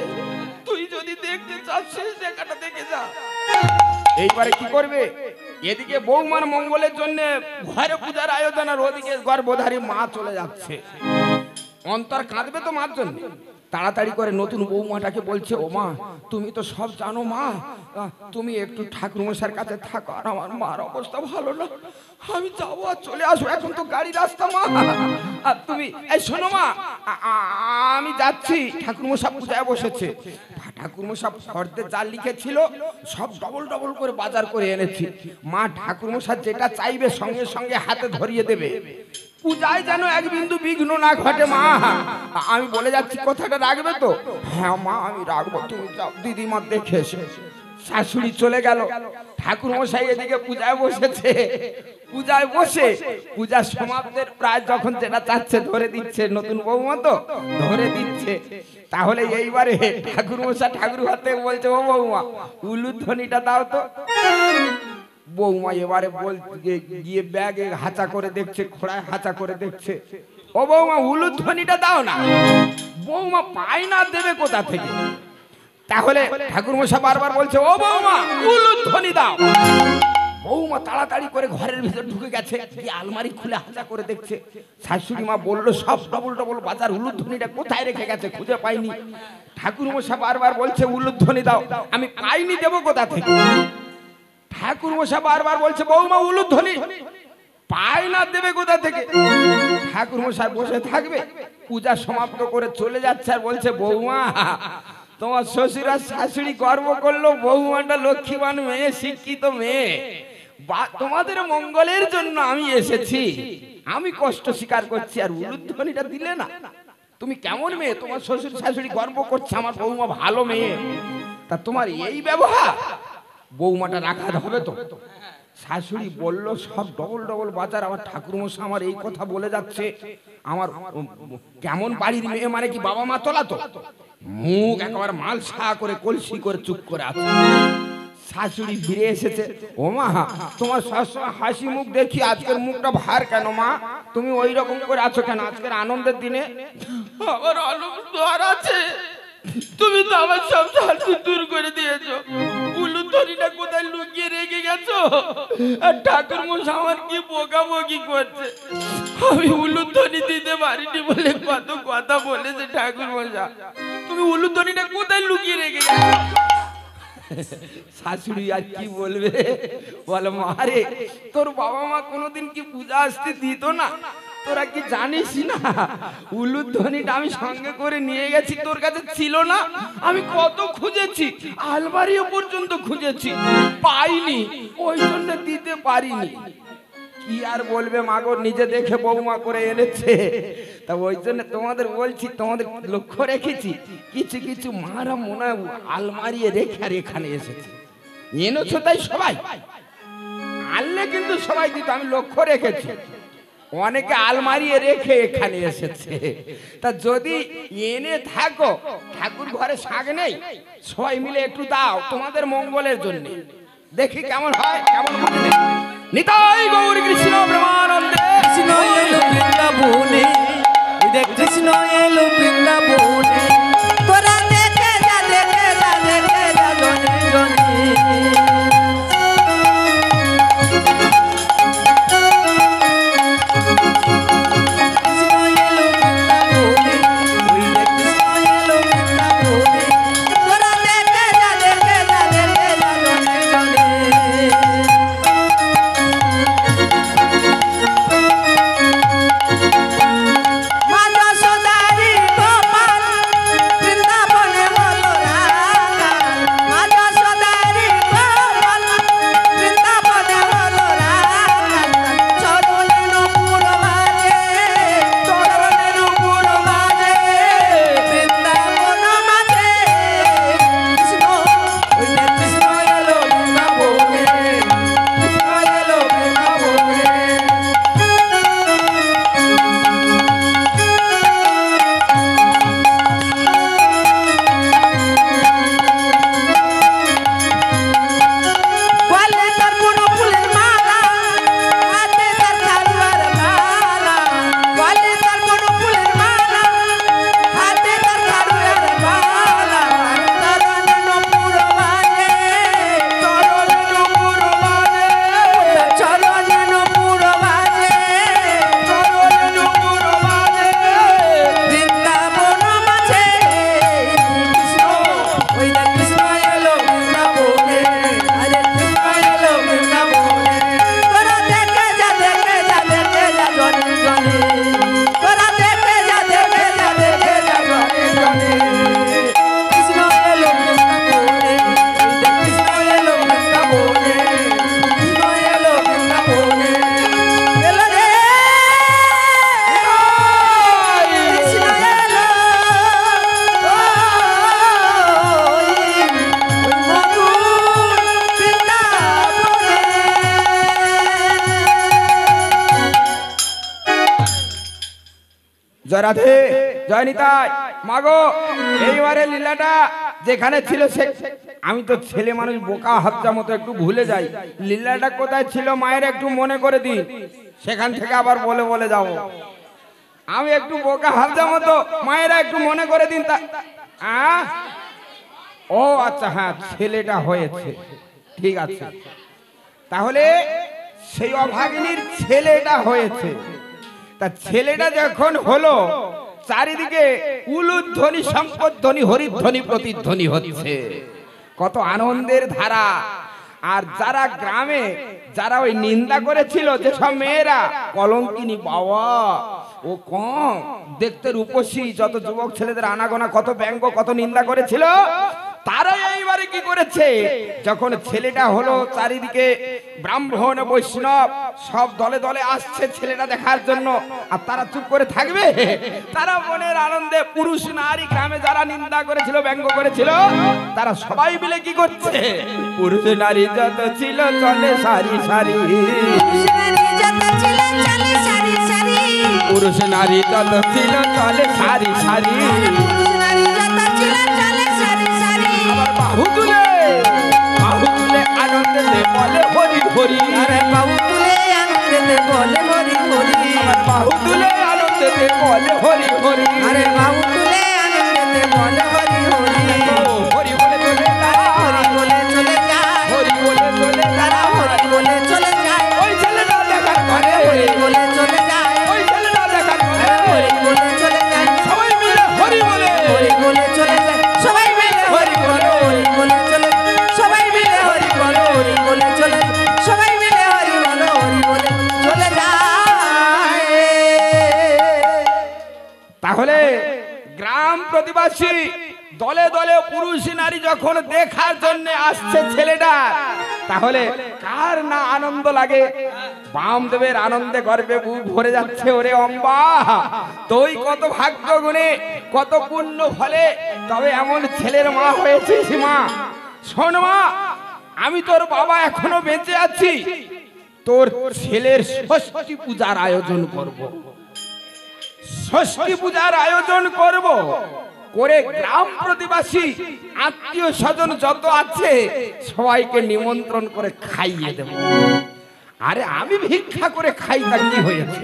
তুই যদি দেখতে চাস সেই জায়গাটা দেখে যা। এইবারে কি করবে, এদিকে বৌমার মঙ্গলের জন্য ঘরে পূজার আয়োজন, আর ওদিকে গর্ভধারী মা চলে যাচ্ছে। অন্তর কাঁদবে তো মার জন্য। তাড়াতাড়ি করে নতুন বৌমাটাকে বলছে, ও মা তুমি তো সব জানো মা, তুমি একটু ঠাকুর মশার কাছে থাকো, আর আমার মার অবস্থা ভালো না, আমি যাবো আর চলে আসবো, এখন তো গাড়ি রাস্তা মা, আর তুমি এই শোনো মা, আমি যাচ্ছি, ঠাকুর মশা পূজায় বসেছে। ঠাকুর মশা ফর্দে যা লিখেছিল সব ডবল ডবল করে বাজার করে এনেছি, মা ঠাকুর মশা যেটা চাইবে সঙ্গে সঙ্গে হাতে ধরিয়ে দেবে, পূজায় যেন এক বিন্দু বিঘ্ন না ঘটে মা। আমি বলে যাচ্ছি কথাটা রাখবে তো? হ্যাঁ মা আমি রাখবো, তুমি যাও দিদিমা দেখে এসে। শাশুড়ি চলে গেল, ঠাকুর মশাই এদিকে পূজায় বসেছে। পূজায় বসে পূজা সমাপ্তের প্রায় যখন যেটা চাচ্ছে ধরে দিচ্ছে, নতুন বৌমা তো ধরে দিচ্ছে। তাহলে এইবারে ঠাকুর মশাই ঠাকুর হাতে বলছে, ও বৌমা উলুধ্বনিটা দাও তো। বৌমা এবারে গিয়ে ব্যাগে হাঁচা করে দেখছে, খোড়ায় হাঁচা করে দেখছে, ও বৌমা উলুধ্বনিটা দাও না। বৌমা পায় না, দেবে কোথা থেকে? তাহলে ঠাকুর মশাই বারবার বলছে, ও বৌমা উলুধ্বনি দাও। বৌমা তাড়াতাড়ি করে ঘরের ভিতর ঢুকে গেছে, আলমারি খুলে হাঁচা করে দেখছে। শাশুড়ি মা বললো, সব ডবল ডবল বাজার, উলুধ্বনিটা কোথায় রেখে গেছে, খুঁজে পাইনি। ঠাকুর মশাই বারবার বলছে উলুধ্বনি দাও, আমি পাইনি, দেবো কোথা থেকে? ঠাকুর মশাই বারবার বলছে, বৌমা উলুধ্বনি পায় না, দেবে কোথা থেকে? ঠাকুর মশাই বসে থাকবে, পূজা সমাপ্ত করে চলে যাচ্ছে, আর বলছে, বৌমা তোমার শ্বশুর আর শাশুড়ি গর্ব করলো, বৌমাটা লক্ষ্মীবান মেয়ে, শিক্ষিত মেয়ে, তোমাদের মঙ্গলের জন্য আমি এসেছি, আমি কষ্ট স্বীকার করছি, আর উলুধ্বনিটা দিলে না, তুমি কেমন মেয়ে? তোমার শ্বশুর শাশুড়ি গর্ব করছে আমার বৌমা ভালো মেয়ে, তা তোমার এই ব্যবহার, বৌমাটা রাখা হবে তো? শাশুড়ি বলল, সব ডবল ডবল বাজার, আমার ঠাকুর মশাই আমার এই কথা বলে যাচ্ছে, আমার কেমন বাড়ির মেয়ে, মানে কি বাবা মা তোলা তো? মুখ একেবারে মাল সা করে কলসি করে চুপ করে আছে। শাশুড়ি ফিরে এসেছে, ও মা তোমার সবসময় হাসি মুখ দেখি, আজকের মুখটা ভার কেন মা? তুমি ওই রকম করে আছো কেন আজকের আনন্দের দিনে? আমার আনন্দ আর আছে, তুমি তো আমার সব শান্তি দূর করে দিয়েছো, উলুধ্বনিটা কোথায় লুকিয়ে রেখে গেছো, আর ঠাকুর মশাই আমার কি বকাবকি করছে, আমি উলুধ্বনি দিতে পারিনি বলে কত কথা বলেছে ঠাকুর মশাই, তুমি উলুধ্বনিটা কোথায় লুকিয়ে রেখে গেছো? শাশুড়ি আর কি বলবে, বলে মারে তোর বাবা মা কোনোদিন কি পূজা আসতে দিত না? তোরা কি জানিস না উলুধ্বনিটা আমি সঙ্গে করে নিয়ে গেছি, তোর কাছে ছিল না? আমি কত খুঁজেছি, আলমারিও পর্যন্ত খুঁজেছি, পাইনি, ওই জন্য দিতে পারিনি। কি আর বলবে মাগো, নিজে দেখে বৌমা করে এনেছে, তা ওই জন্য তোমাদের বলছি, তোমাদের লক্ষ্য রেখেছি, কিছু কিছু মারা মনে আলমারি রেখে আর এখানে এসেছে, এনেছো তাই সবাই আনলে, কিন্তু সবাই দিত, আমি লক্ষ্য রেখেছি, অনেকে আলমারি রেখে এখানে এসেছে। তা যদি এনে থাকো, ঠাকুর ঘরে শাক নেই, সবাই মিলে একটু দাও তোমাদের মঙ্গলের জন্য, দেখি কেমন হয়, কেমন বুঝলে। নিতাই গৌর কৃষ্ণ প্রেমানন্দে। কৃষ্ণ এলো বৃন্দাবনে, ওই দেখ কৃষ্ণ এলো বৃন্দাবনে, তোরা দেখে যা দেখে যা দেখে যা জনে জনে। কৃষ্ণ এলো বৃন্দাবনে, ওই দেখ কৃষ্ণ এলো বৃন্দাবনে, তোরা দেখে যা দেখে যা দেখে যা জনে জনে। মা যশোদারি গোপাল বৃন্দাবনে হলো রাখা, মা যশোদারি গোপাল বৃন্দাবনে হলো রাখা, চরণে নূপুর বাজে, চরণে নূপুর বাজে, বৃন্দাবন মাঝে কৃষ্ণ, ওই যে কৃষ্ণ এলো বৃন্দাবনে, কৃষ্ণ এলো বৃন্দাবনে। গলে তার কোনো ফুলের মালা, হাতে তার খারুয়ার মালা, গলে তার কোনো ফুলের মালা, হাতে তার খারুয়ার মালা, চরণে নূপুর বাজে, চরণে নূপুর বাজে, চরণে নূপুর বাজে, চরণে নূপুর বাজে, বৃন্দাবন মাঝে কৃষ্ণ, ওই দেখ কৃষ্ণ এলো বৃন্দাবনে, আরে কৃষ্ণ এলো বৃন্দাবনে, তোরা দেখে যা দেখে যা দেখে যা জনে জনে, তোরা দেখে যা দেখে যা দেখে যা জনে জনে। কৃষ্ণ এলো বৃন্দাবনে, ওই দেখ কৃষ্ণ এলো বৃন্দাবনে, কৃষ্ণ এলো বৃন্দাবনে, এলো রে কৃষ্ণ এলো, ওই মধুর বৃন্দাবনে। জয় রাধে, জয় নিতাই। মাগো এইবারে লীলাটা যেখানে ছিল সে, আমি তো ছেলে মানুষ বোকা হাতটা মতো একটু ভুলে যাই, লীলাটা কোথায় ছিল মায়ের একটু মনে করে দিন, সেখান থেকে আবার বলে বলে যাব। আমি একটু বোকা হাতটা মতো, মায়েরা একটু মনে করে দিন। তা ও আচ্ছা, হ্যাঁ ছেলেটা হয়েছে, ঠিক আছে। তাহলে সেই অভাগিনীর ছেলেটা হয়েছে। তা ছেলেটা যখন হলো, চারিদিকে উলুধ্বনি, সম্পদধ্বনি, হরিধ্বনি, প্রতিধ্বনি হচ্ছে, কত আনন্দের ধারা। আর যারা গ্রামে যারা ওই নিন্দা করেছিল, যেসব মেয়েরা কলঙ্কিনী, বাবা ও কম দেখতে রূপসী, যত যুবক ছেলেদের আনাগোনা, কত ব্যঙ্গ, কত নিন্দা করেছিল, তারা এইবারে কি করেছে, যখন ছেলেটা হলো, চারিদিকে ব্রাহ্মণ বৈষ্ণব সব দলে দলে আসছে ছেলেটা দেখার জন্য, আর তারা চুপ করে থাকবে? তারা মনের আনন্দে পুরুষ নারী গ্রামে যারা নিন্দা করেছিল, ব্যঙ্গ করেছিল, তারা সবাই মিলে কি করছে, পুরুষ নারী যত ছিল চলে সারি সারি, পুরুষ নারী যত ছিল চলে সারি সারি, বাহু তুলে আনন্দে বলে হরি হরি, আরে বাবু তুলে আনন্দে বলে হরি হরি, বাহু তুলে আনন্দে বলে হরি হরি, আরে বাবু তুলে আনন্দে বলে হরি হরি, হরি বলে চলে তারা, হরি বলে চলে যায়, হরি বলে চলে তারা, হরি বলে চলে যায়, ওই ছেলেটা দেখার পরে, হরি বলে চলে যায়, ওই ছেলেটা দেখার পরে, হরি বলে চলে যায়, সবাই মিলে হরি বলে, হরি বলে চলে যায়, সবাই মিলে হরি বলে, হরি বলে চলে, সবাই মিলে হরি বলে, হরি বলে চলে, সবাই মিলে হরি বলে, হরি বলে চলে যায়। তাহলে গ্রাম প্রতিবাসী দলে দলে পুরুষ নারী যখন দেখার জন্য আসছে ছেলেটা, তাহলে কার না আনন্দ লাগে? বামদেবের আনন্দে গর্বে বুক ভরে যাচ্ছে, ওরে অম্বা তুই কত ভাগ্য গুণে, কত পুণ্য ফলে তবে এমন ছেলের মা হয়েছিস। মা শোন মা, আমি তোর বাবা এখনো বেঁচে আছি, তোর ছেলের ষষ্ঠী পূজার আয়োজন করব, ষষ্ঠী পূজার আয়োজন করব করে গ্রাম প্রতিবাসী আত্মীয় স্বজন যত আছে সবাইকে নিমন্ত্রণ করে খাইয়ে দেব। আরে আমি ভিক্ষা করে খাই, তা কি হয়েছে?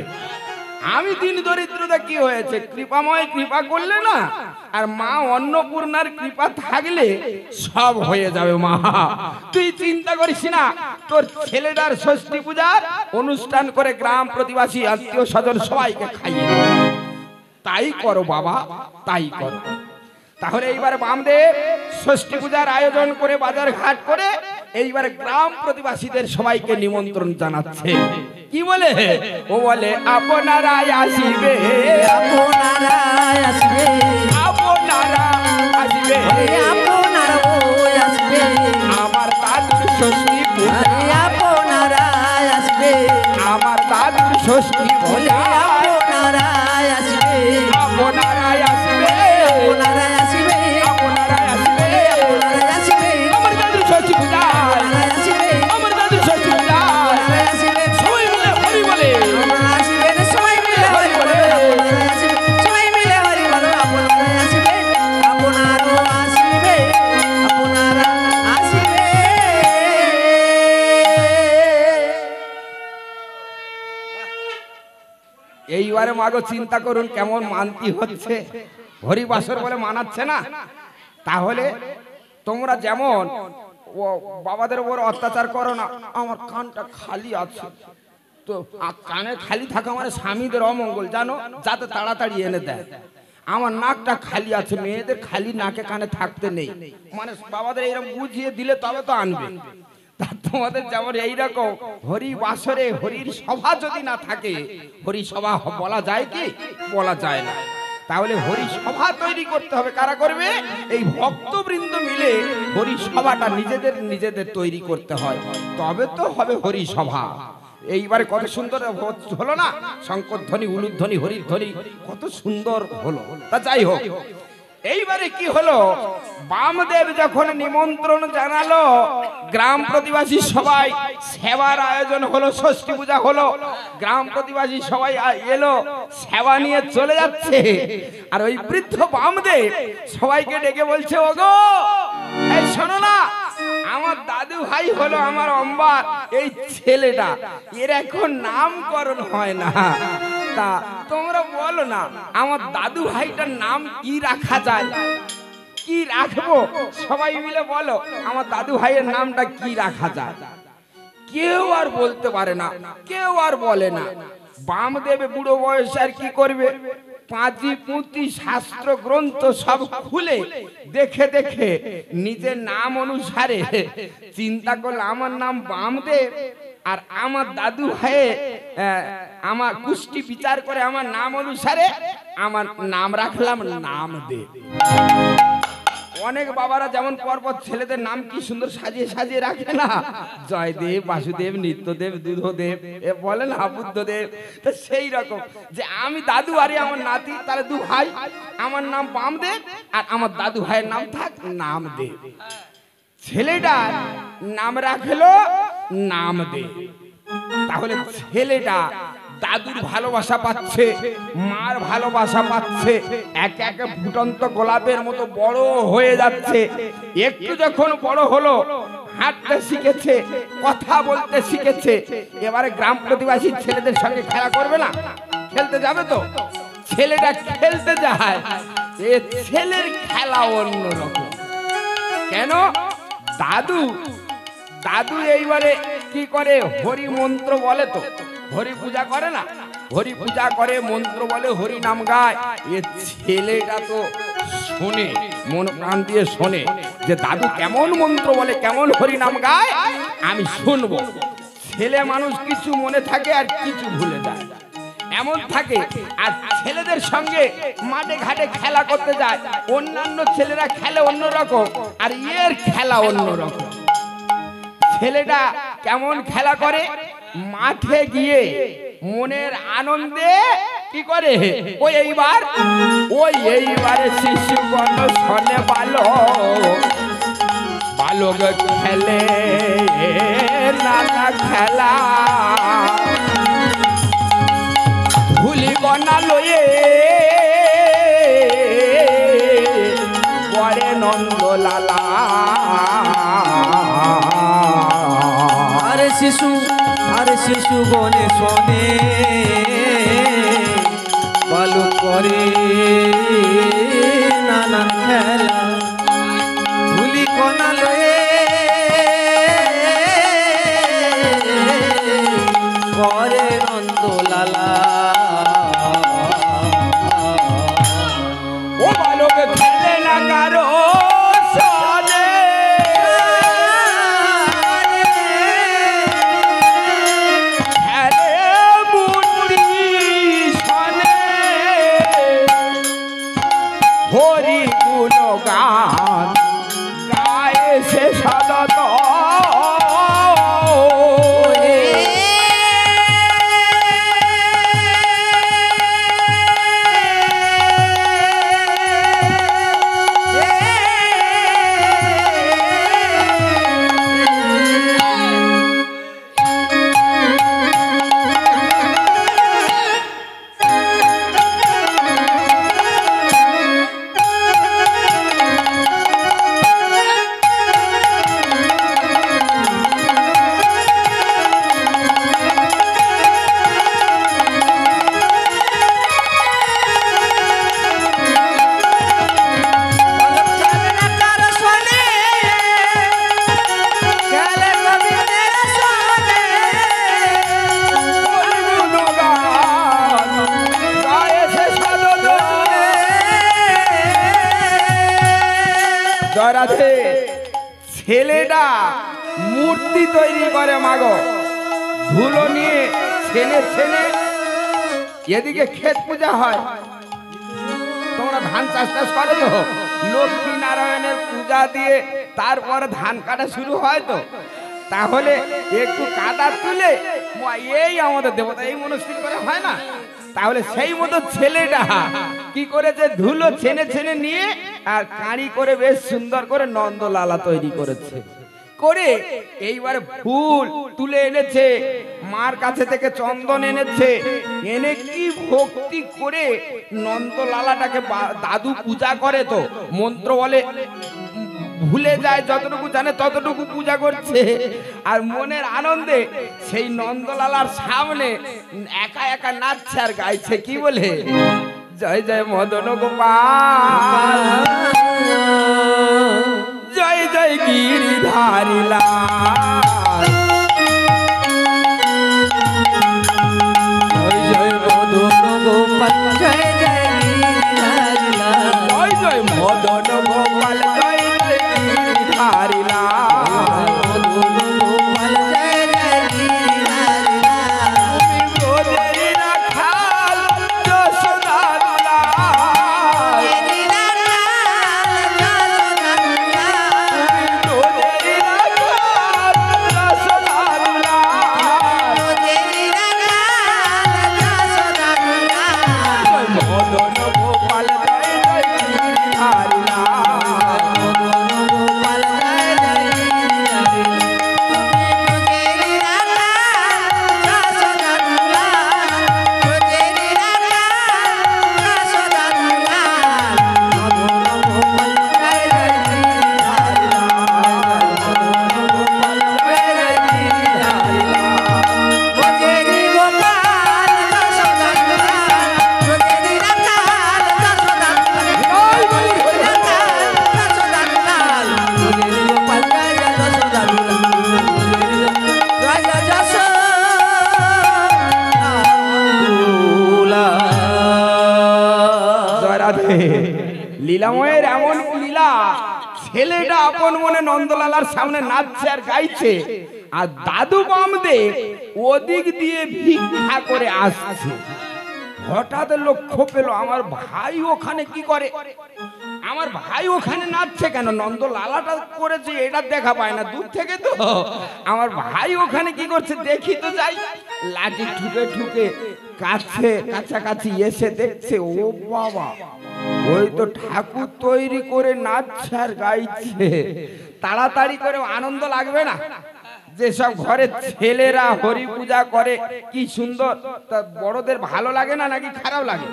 আমি দিন দরিদ্রতা কি হয়েছে? কৃপাময় কৃপা করলে না, আর মা অন্নপূর্ণার কৃপা থাকলে সব হয়ে যাবে। মা তুই চিন্তা করিস না, তোর ছেলেটার ষষ্ঠী পূজার অনুষ্ঠান করে গ্রাম প্রতিবাসী আত্মীয় স্বজন সবাইকে খাইয়ে দেবে। তাই করো বাবা, তাই করো। তাহলে এইবার বামদেব ষষ্ঠী পূজার আয়োজন করে বাজার ঘাট করে এইবারে গ্রাম প্রতিবাসীদের সবাইকে নিমন্ত্রণ জানাচ্ছে। কি বলে? ও বলে আপনারাই আসিবে, আপনারাই আসবে, আপনারা আসিবে, আপনারাই আসবে, আমার দাদুর ষষ্ঠী পূজা, আপনারাই আসবে, আমার দাদুর ষষ্ঠী পূজা, আপনারাই আসবে, আপনারাই আসিবে, আপনারাই আসবে, আপনারাই আসিবে, আপনারাই আসবে, আমার দাদুর ষষ্ঠী পূজা, আপনারাই আসবে, আমার দাদুর ষষ্ঠী পূজা। আপনারাই আসবে, সবাই মিলে হরি বলে, আপনারা আসবেন, সবাই মিলে হরি বলো, আপনারা আসবেন, সবাই মিলে হরি বলো, আপনারা আসবেন, আপনারাও আসবে, আপনারা আসবে। এইবারে মাগো চিন্তা করুন কেমন মানতি হচ্ছে। হরিবাসর বলে মানাচ্ছে না। তাহলে তোমরা যেমন ও বাবাদের উপর অত্যাচার করো না, আমার কানটা খালি আছে তো, কানে খালি থাকা মানে স্বামীদের অমঙ্গল জানো, যাতে তাড়াতাড়ি এনে দেয়। আমার নাকটা খালি আছে, মেয়েদের খালি নাকে কানে থাকতে নেই, মানে বাবাদের এইরকম বুঝিয়ে দিলে তবে তো আনবে। তা তোমাদের যেমন এইরকম হরি বাসরে হরির সভা যদি না থাকে, হরি সভা বলা যায় কি? বলা যায় না। তাহলে হরি সভা তৈরি করতে হবে। কারা করবে? এই ভক্তবৃন্দ মিলে হরি সভাটা নিজেদের নিজেদের তৈরি করতে হয়, তবে তো হবে হরি সভা। এইবারে কত সুন্দর হলো না, শঙ্করধ্বনি, উলুধ্বনি, হরির ধ্বনি কত সুন্দর হলো। তা যাই হোক, এইবারে কি হলো, বামদেব যখন নিমন্ত্রণ জানালো, গ্রাম প্রতিবাসী সবাই সেবার আয়োজন হলো, ষষ্ঠী পূজা হলো, গ্রাম প্রতিবাসী সবাই এলো, সেবা নিয়ে চলে যাচ্ছে। আর ওই বৃদ্ধ বামদেব সবাইকে ডেকে বলছে, ওগো এই শোনো না, আমার দাদু ভাই হলো আমার অম্বার এই ছেলেটা, এর এখন নামকরণ হয় না, তা তোমরা বলো না আমার দাদু ভাইটার নাম কি রাখা যায়? কি রাখবো? সবাই মিলে বলো আমার দাদু ভাইয়ের নামটা কি রাখা যায়? কেউ আর বলতে পারে না, কেউ আর বলে না। বামদেবে বুড়ো বয়স আর কি করবে, পাঁচি পুঁতি শাস্ত্র গ্রন্থ সব খুলে দেখে দেখে নিজের নাম অনুসারে চিন্তা করলে আমার নাম বামদেব, আর আমার দাদু ভাই আমার কুষ্টি বিচার করে আমার নাম অনুসারে আমার নাম রাখলাম নামদেব। অনেক বাবারা যেমন পরপর ছেলেদের নাম কি সুন্দর সাজিয়ে সাজিয়ে রাখে না, জয়দেব, বাসুদেব, নিত্যদেব, দুধদেব, এ বলে না বুদ্ধদেব। তো সেই রকম যে আমি দাদু আর আমার নাতি, তারা দু ভাই, আমার নাম বামদেব আর আমার দাদু ভাইয়ের নাম থাক নামদেব। ছেলেটার নাম রাখলো নামদেব। তাহলে ছেলেটা দাদুর ভালোবাসা পাচ্ছে, মার ভালোবাসা পাচ্ছে, একে একে ফুটন্ত গোলাপের মতো বড় হয়ে যাচ্ছে। একটু যখন বড় হলো, হাঁটতে শিখেছে, কথা বলতে শিখেছে, এবারে গ্রাম প্রতিবাসী ছেলেদের সঙ্গে খেলা করবে না, খেলতে যাবে তো। ছেলেটা খেলতে যায়, এ ছেলের খেলা অন্যরকম। কেন? দাদু এইবারে কি করে, হরি মন্ত্র বলে, তো হরি পূজা করে না, হরি পূজা করে, মন্ত্র বলে, হরি নাম গায়। এ ছেলেটা তো শোনে, মন প্রাণ দিয়ে শোনে যে দাদু কেমন মন্ত্র বলে, কেমন হরি নাম গায়, আমি শুনবো। ছেলে মানুষ কিছু মনে থাকে আর কিছু ভুলে যায়, এমন থাকে। আর ছেলেদের সঙ্গে মাঠে ঘাটে খেলা করতে যায়, অন্যান্য ছেলেরা খেলে অন্যরকম, আর এর খেলা অন্যরকম। ছেলেটা কেমন খেলা করে, মাঠে গিয়ে মনের আনন্দে কি করে, ওই এইবারে শিশুগণ শোনে বালক খেলে নানা খেলা, ভুলি গনা লয়ে পরে শিশু বনে শোনে বালক করে নানান খেলা ধুলি কণা লয়ে করে নন্দলালা ও বালক খেলে না কারো সনে খেলে মূর্তি সনে হরি গুণগান গায়ে সে সদত রাধে ছেলেটা মূর্তি তৈরি করে মাগো ধুলো নিয়ে ছেনে ছেনে এদিকে ক্ষেত পূজা হয় তোমরা ধান চাষ করো তো লক্ষ্মী নারায়ণের পূজা দিয়ে তারপরে ধান কাটা শুরু হয় তো তাহলে একটু কাদা তুলে এই আমাদের দেবতা এই মনস্থির করে হয় না তাহলে সেই মতো ছেলেটা কি করেছে ধুলো ছেনে ছেনে নিয়ে আর কাঁড়ি করে বেশ সুন্দর করে নন্দলালা তৈরি করেছে করে এইবারে ফুল তুলে এনেছে মার কাছে থেকে চন্দন এনেছে এনে কি ভক্তি করে নন্দলালাটাকে দাদু পূজা করে তো মন্ত্র বলে ভুলে যায় যতটুকু জানে ততটুকু পূজা করছে আর মনের আনন্দে সেই নন্দলালার সামনে একা একা নাচছে আর গাইছে কি বলে জয় জয় মদন গোপাল জয় জয় গিরিধারী লাল জয় জয় মদন গোপাল জয় জয় গিরিধারী লাল জয় জয় মদন গোপাল জয় জয় গিরিধারী লাল মদন গোপাল জয় জয় গিরিধারী লাল রোজের রাখাল যশোদার লাল রোজের রাখাল যশোদার লাল মদন গোপাল জয় জয় গিরিধারী লাল লীলাময়ের এমন লীলা ছেলেটা আপন মনে নন্দলালার সামনে নাচছে আর গাইছে আর দাদু বামদেব ওদিক দিয়ে ভিক্ষা করে আসছে হঠাৎ লক্ষ্য পেল আমার ভাই ওখানে কি করে আমার ভাই ওখানে নাচছে কেন নন্দলালাটা করেছে এটা দেখা পায় না দূর থেকে তো আমার ভাই ওখানে কি করছে দেখি তো যাই লাঠি ঠুকে ঠুকে কাছে কাছাকাছি এসে দেখছে ও বাবা ওই তো ঠাকুর তৈরি করে নাচছে আর গাইছে তাড়াতাড়ি করে আনন্দ লাগবে না যেসব ঘরে ছেলেরা হরি পূজা করে কি সুন্দর তা বড়দের ভালো লাগে না নাকি খারাপ লাগে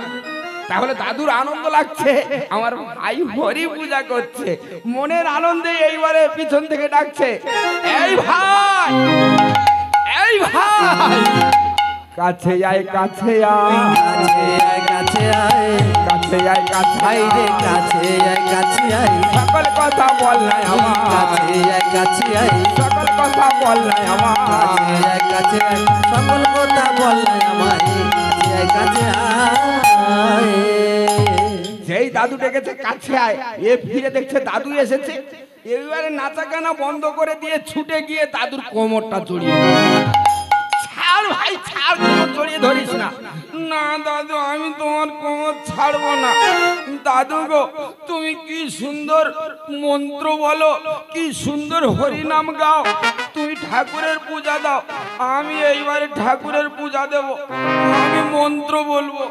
তাহলে দাদুর আনন্দ লাগছে আমার ভাই হরি পূজা করছে মনের আনন্দে এইবারে পিছন থেকে ডাকছে এই ভাই এই ভাই কাছে আয় কাছে আয় কাছে আয় কাছে আয় কাছে আয় কাছে আয় রে কাছে আয় কাছে আয় সকল কথা বল না আমার কাছে আয় কাছে আয় সকল কথা বল না আমার কাছে আয় সকল কথা বল না আমায় কাছে আয় যেই দাদু ডেকেছে কাছে আয় এ ফিরে দেখছে দাদু এসেছে এবারে নাচা গানা বন্ধ করে দিয়ে ছুটে গিয়ে দাদুর কোমরটা জড়িয়ে ছাড় ভাই ছাড়, কোমর জড়িয়ে ধরিস না। না দাদু আমি তোমার কোমর ছাড়বো না। দাদু গো তুমি কি সুন্দর মন্ত্র বলো, কি সুন্দর হরিনাম গাও, তুমি ঠাকুরের পূজা দাও, আমি এইবারে ঠাকুরের পূজা দেব, আমি মন্ত্র বলবো,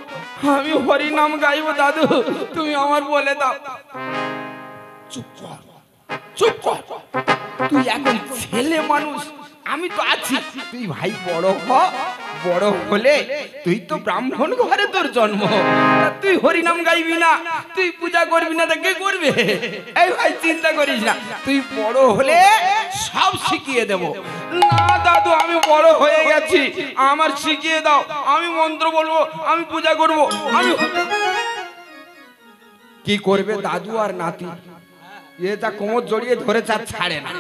আমি হরিনাম গাইবো। দাদু তুমি আমার বলে দাও। চুপ কর, চুপ কর, তুই এখন ছেলে মানুষ, আমি তো আছি, তুই ভাই বড় হ, বড় হলে তুই তো ব্রাহ্মণ ঘরে তোর জন্ম, তুই হরিনাম গাইবি না, তুই পূজা করবি না, তা কে করবে? এই ভাই চিন্তা করিস না, তুই বড় হলে সব শিখিয়ে দেব। না দাদু আমি বড় হয়ে গেছি, আমার শিখিয়ে দাও, আমি মন্ত্র বলবো, আমি পূজা করব। আমি কি করবে দাদু আর নাতি, এ যা কোমর জড়িয়ে ধরেছে আর ছাড়ে না।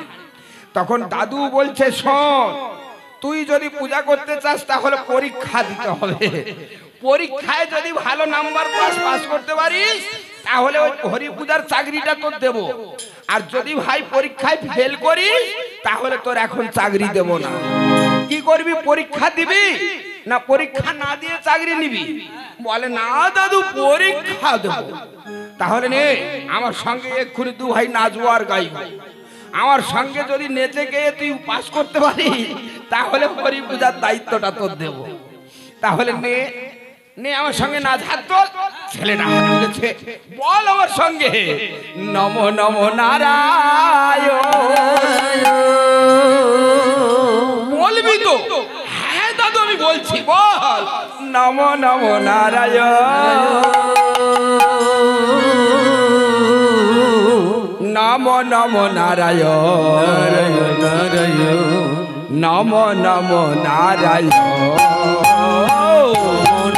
তখন দাদু বলছে শোন, তুই যদি পূজা করতে চাস তাহলে পরীক্ষা দিতে হবে, পরীক্ষায় যদি ভালো নাম্বার পাস করতে পারিস তাহলে ওই হরি পূজার চাকরিটা তোর দেব, আর যদি ভাই পরীক্ষায় ফেল করিস তাহলে তোর এখন চাকরি দেব না। কি করবি, পরীক্ষা দিবি না পরীক্ষা না দিয়ে চাকরি নিবি? বলে না দাদু পরীক্ষা দেব। তাহলে নে আমার সঙ্গে এক্ষুনি দু ভাই নাচবো আর গাইবো, আমার সঙ্গে যদি নেচে গিয়ে তুই পাস করতে পারিস তাহলে হরি পূজার দায়িত্বটা তোর দেব। তাহলে নে নে আমার সঙ্গে নাচ, হাত তোল। ছেলেটা হাত তুলেছে, বল আমার সঙ্গে নম নম নারায়ণ। বলবি তো? হ্যাঁ দাদু আমি বলছি, বল নম নম নারায়ণ, নম নম নারায়ণ, নম নম নারায়ণ,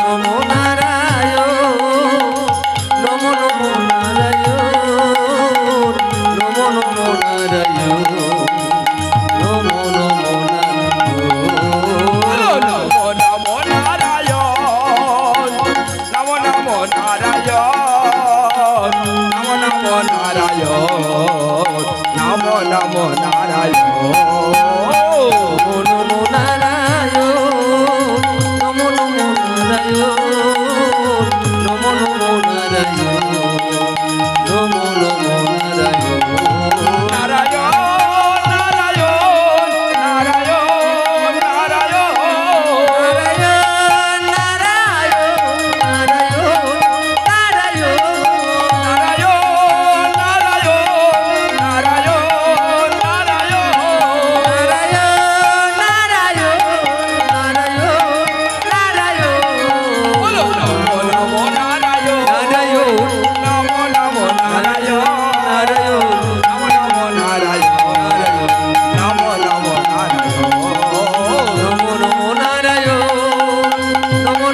নমো নারায়ণ, নমো নমো নারায়ণ, নমো নমো নারায়ণ, নমো নমো বলো নম নম নারায়ণ, নম নম নারায়ণ, নম নম নারায়ণ, নম নম নারায়ণ, নমো নারায়ণ, নমো নমো নারায়ণ, নমো নমো নারায়ণ, নমো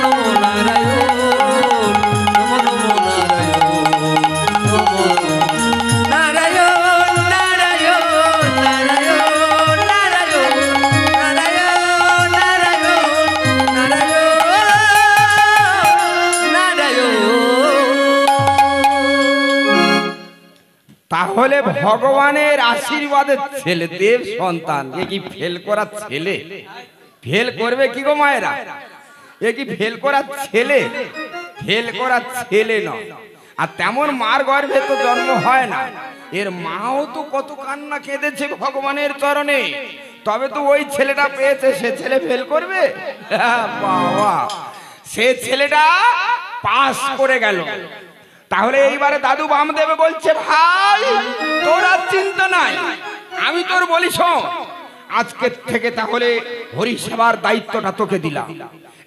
নমো নারায়ণ। নারায়ণ নারায়ণ নারায়ণ নারায়ণ তাহলে ভগবানের আশীর্বাদে ছেলে দেব সন্তান, এ কি ফেল করা ছেলে? ফেল করবে কি গো মায়েরা? এ কি ফেল করা ছেলে? ফেল করা ছেলে নয়। আর তেমন মার গর্ভে তো জন্ম হয় না, এর মাও তো কত কান্না কেঁদেছে ভগবানের চরণে, তবে তো ওই ছেলেটা পেয়েছে। সে ছেলে ফেল করবে? বাবা, সে ছেলেটা পাস করে গেল। তাহলে এইবারে দাদু বামদেবে বলছে ভাই তোর আর চিন্তা নাই, আমি তোর বলি শোন, আজকে থেকে তাহলে হরি সেবার দায়িত্বটা তোকে দিলাম।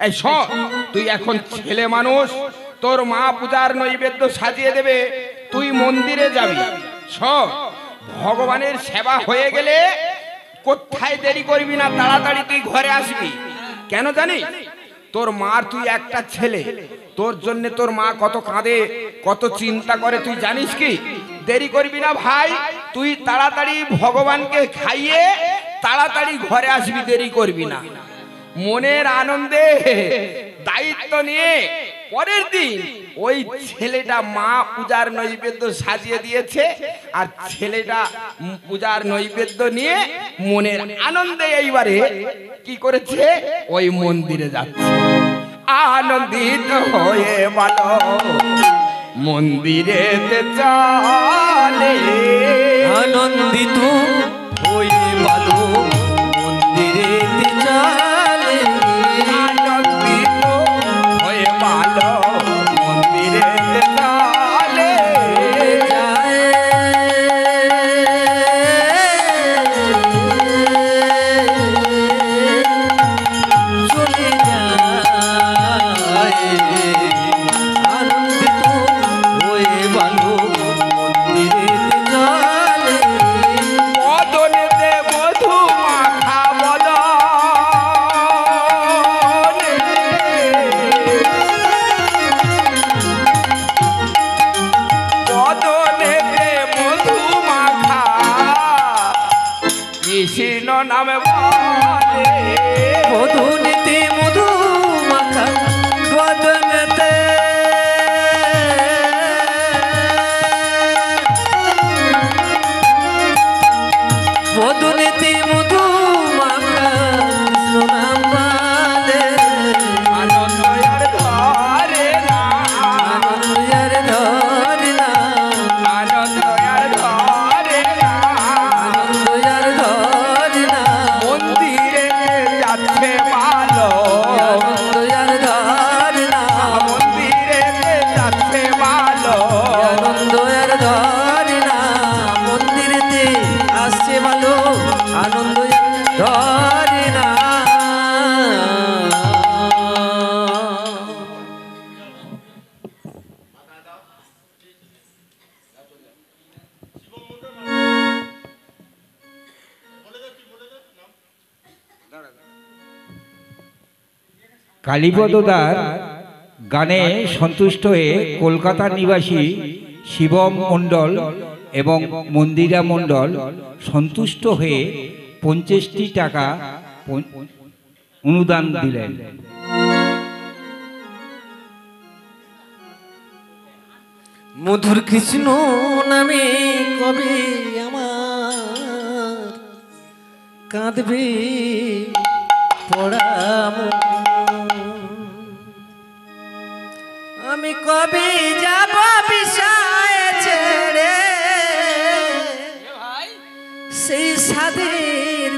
এই শোন, তুই এখন ছেলে মানুষ, তোর মা পূজার নৈবেদ্য সাজিয়ে দেবে, তুই মন্দিরে যাবি। শোন, ভগবানের সেবা হয়ে গেলে কোথায় দেরি করবি না, তাড়াতাড়ি তুই ঘরে আসবি। কেন জানিস? তোর মার তুই একটা ছেলে, তোর জন্য তোর মা কত কাঁদে, কত চিন্তা করে, তুই জানিস কি? দেরি করবি না ভাই, তুই তাড়াতাড়ি ভগবানকে খাইয়ে তাড়াতাড়ি ঘরে আসবি, দেরি করবি না। মনের আনন্দে দায়িত্ব নিয়ে পরের দিন ওই ছেলেটা মা পূজার নৈবেদ্য সাজিয়ে দিয়েছে, আর ছেলেটা পূজার নৈবেদ্য নিয়ে মনের আনন্দে এইবারে কি করেছে, ওই মন্দিরে যাচ্ছে। আনন্দিত হয়ে বলো মন্দিরেতে চলে, আনন্দিত হয়ে ভালো মন্দিরেতে চলে, আনন্দিত হয়ে বলো মন্দিরেতে চলে। যায় চলে যায়, আনন্দিত হয়ে ভালো মন্দিরেতে চলে, বদনেতে মধু মাখা বদনে, বদনেতে মধু মাখা কৃষ্ণ নামে বলে। মধুনিতে মধু মাখা বদনতে, মধুনিতে মধু মাখা কৃষ্ণ নাম বলে, আনন্দয়ার ধরে না, আনন্দের ধরে না, আনন্দয়ার ধরে না, আনন্দের ধরে না, মন্দিরে যাচ্ছে ভালো, আনন্দের ধরে না, মন্দিরে যাচ্ছে ভালো, আনন্দের ধরে না, মন্দিরেতে আসছে ভালো, আনন্দ ধরে না। কালীপদদার গানে সন্তুষ্ট হয়ে কলকাতার নিবাসী শিবম মণ্ডল এবং মন্দিরা মণ্ডল সন্তুষ্ট হয়ে 50টি টাকা অনুদান দিলেন। মধুর কৃষ্ণ নামে কবে আমার কাঁদবে পড়াম, আমি কবে যাব বিষয় ছেড়ে সেই সাদের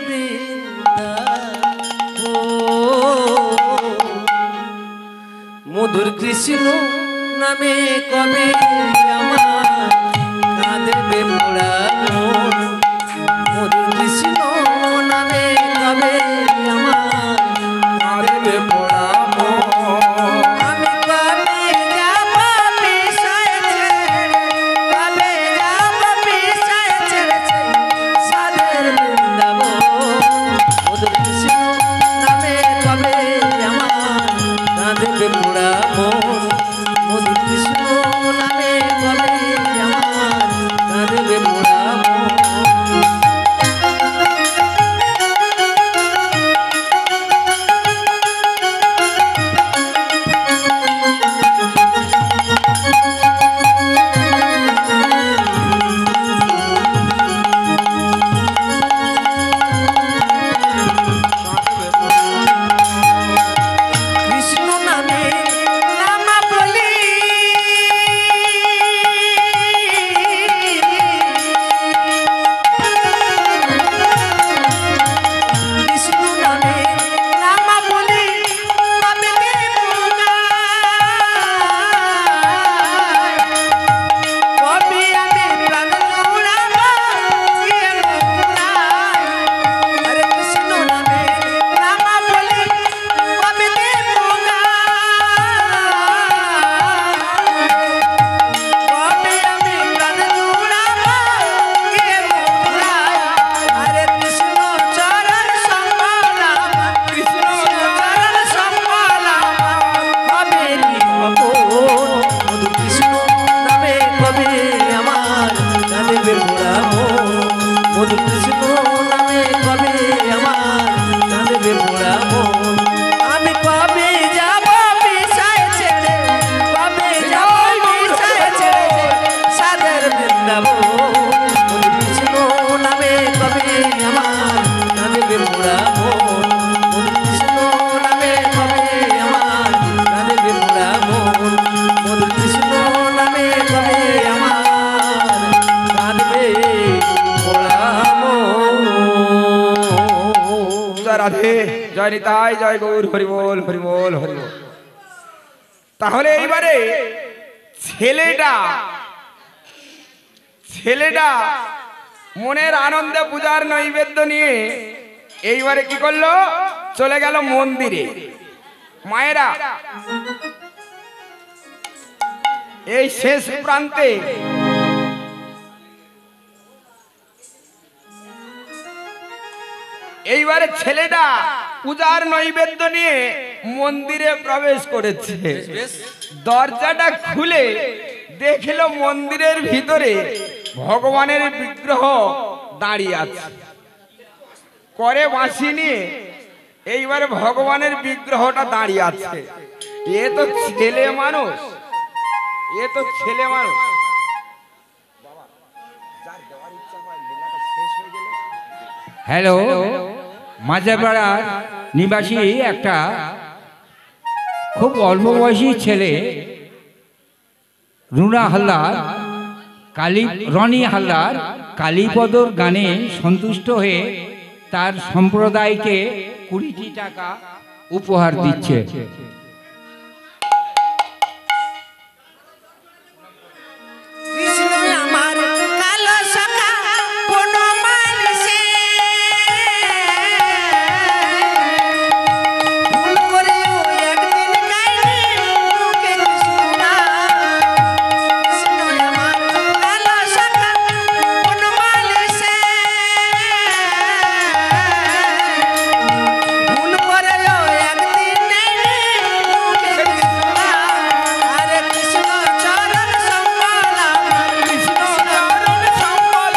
মধুর কৃষ্ণ নামে কবে আমার কাঁদবে পোড়ানো, মধুর কৃষ্ণ নামে কবে আমার কাঁদবে পোড়ানো, আমি কবে যাব বিষয় ছেড়ে, কবে যাব বিষয় ছেড়ে সাদের বৃন্দাবন, মধুর কৃষ্ণ নামে কবে আমার কাঁদবে পোড়ানো, মধুর কৃষ্ণ নামে মধু কৃষ্ণ নামে কবে আমার কাঁদবে মোরা মন আমি কবে যাব বিষয় ছেড়ে কবে যাব বিষয় ছেড়ে সাদের বৃন্দাবন মধু কৃষ্ণ নামে কবে আমার কাঁদবে মোরা মন মধু কৃষ্ণ নামে কবে আমার কাঁদবে মোরা মন মধু কৃষ্ণ নামে কবে আমার কাঁদবে মোরা মন। জয় রাধে, জয় নিতাই, জয় গৌর, হরিবোল হরিবোল হরিবোল। তাহলে এইবারে ছেলেটা মনের আনন্দে পূজার নৈবেদ্য নিয়ে এইবারে কি করলো, চলে গেল মন্দিরে। মায়েরা এই শেষ প্রান্তে এইবারে ছেলেটা পূজার নৈবেদ্য নিয়ে মন্দিরে প্রবেশ করেছে। দরজাটা খুলে দেখলো মন্দিরের ভিতরে ভগবানের বিগ্রহ দাঁড়িয়ে আছে, করে বাঁশি নিয়ে এইবারে ভগবানের বিগ্রহটা দাঁড়িয়ে আছে। এ তো ছেলে মানুষ, এ তো ছেলে মানুষ। হ্যালো, মাঝেপাড়ার নিবাসী একটা খুব অল্প বয়সী ছেলে রুনা হালদার রনি হালদার কালীপদর গানে সন্তুষ্ট হয়ে তার সম্প্রদায়কে 20টি টাকা উপহার দিচ্ছে। কৃষ্ণ আমার কালো সখা বনমাল সে ভুল করেও একদিন গাইনি মুখে কৃষ্ণ। কৃষ্ণ আমার কালো সখা বনমাল সে ভুল করেও একদিন গাইনি মুখে কৃষ্ণ। আরে কৃষ্ণ চরণ সম্বল আমার কৃষ্ণ চরণ সম্বল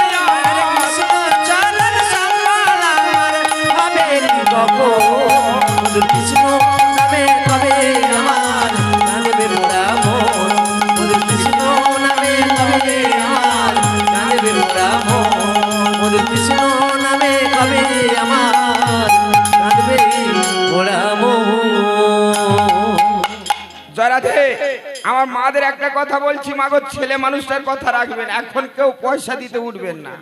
আরে কৃষ্ণ চরণ সম্বল আমার হবে গগো মধু কৃষ্ণ নামে কবে আমার কাঁদবে মোরা মন মধু কৃষ্ণ নামে কবে আমার কাঁদবে মোরা মন মধু কৃষ্ণ নামে কবে আমার কাঁদবে মোরা মন। জয় রাধে। আমার মাদের একটা কথা বলছি, মাগো ছেলে মানুষটার কথা রাখবেন, এখন কেউ পয়সা দিতে উঠবেন না।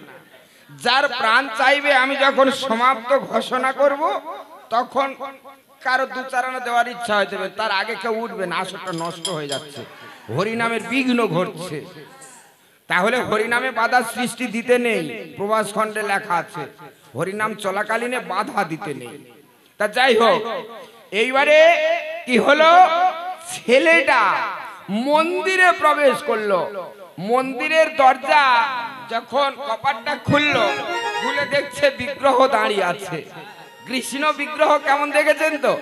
যার প্রাণ চাইবে আমি যখন সমাপ্ত ঘোষণা করব তখন কারো 2-4 আনা দেওয়ার ইচ্ছা হয়ে যাবে, তার আগে কেউ উঠবে না। আসরটা নষ্ট হয়ে যাচ্ছে, হরিনামের বিঘ্ন ঘটছে। তাহলে হরিনামে বাধা সৃষ্টি দিতে নেই, প্রবাস খণ্ডে লেখা আছে হরিনাম চলাকালীনে বাধা দিতে নেই। তা যাই হোক, এইবারে কি হলো, ছেলেটা মন্দিরে প্রবেশ করলো। মন্দিরের দরজা যখন কপাটটা খুললো, খুলে দেখছে বিগ্রহ দাঁড়িয়ে আছে। কৃষ্ণ বিগ্রহ কেমন দেখেছেন তো,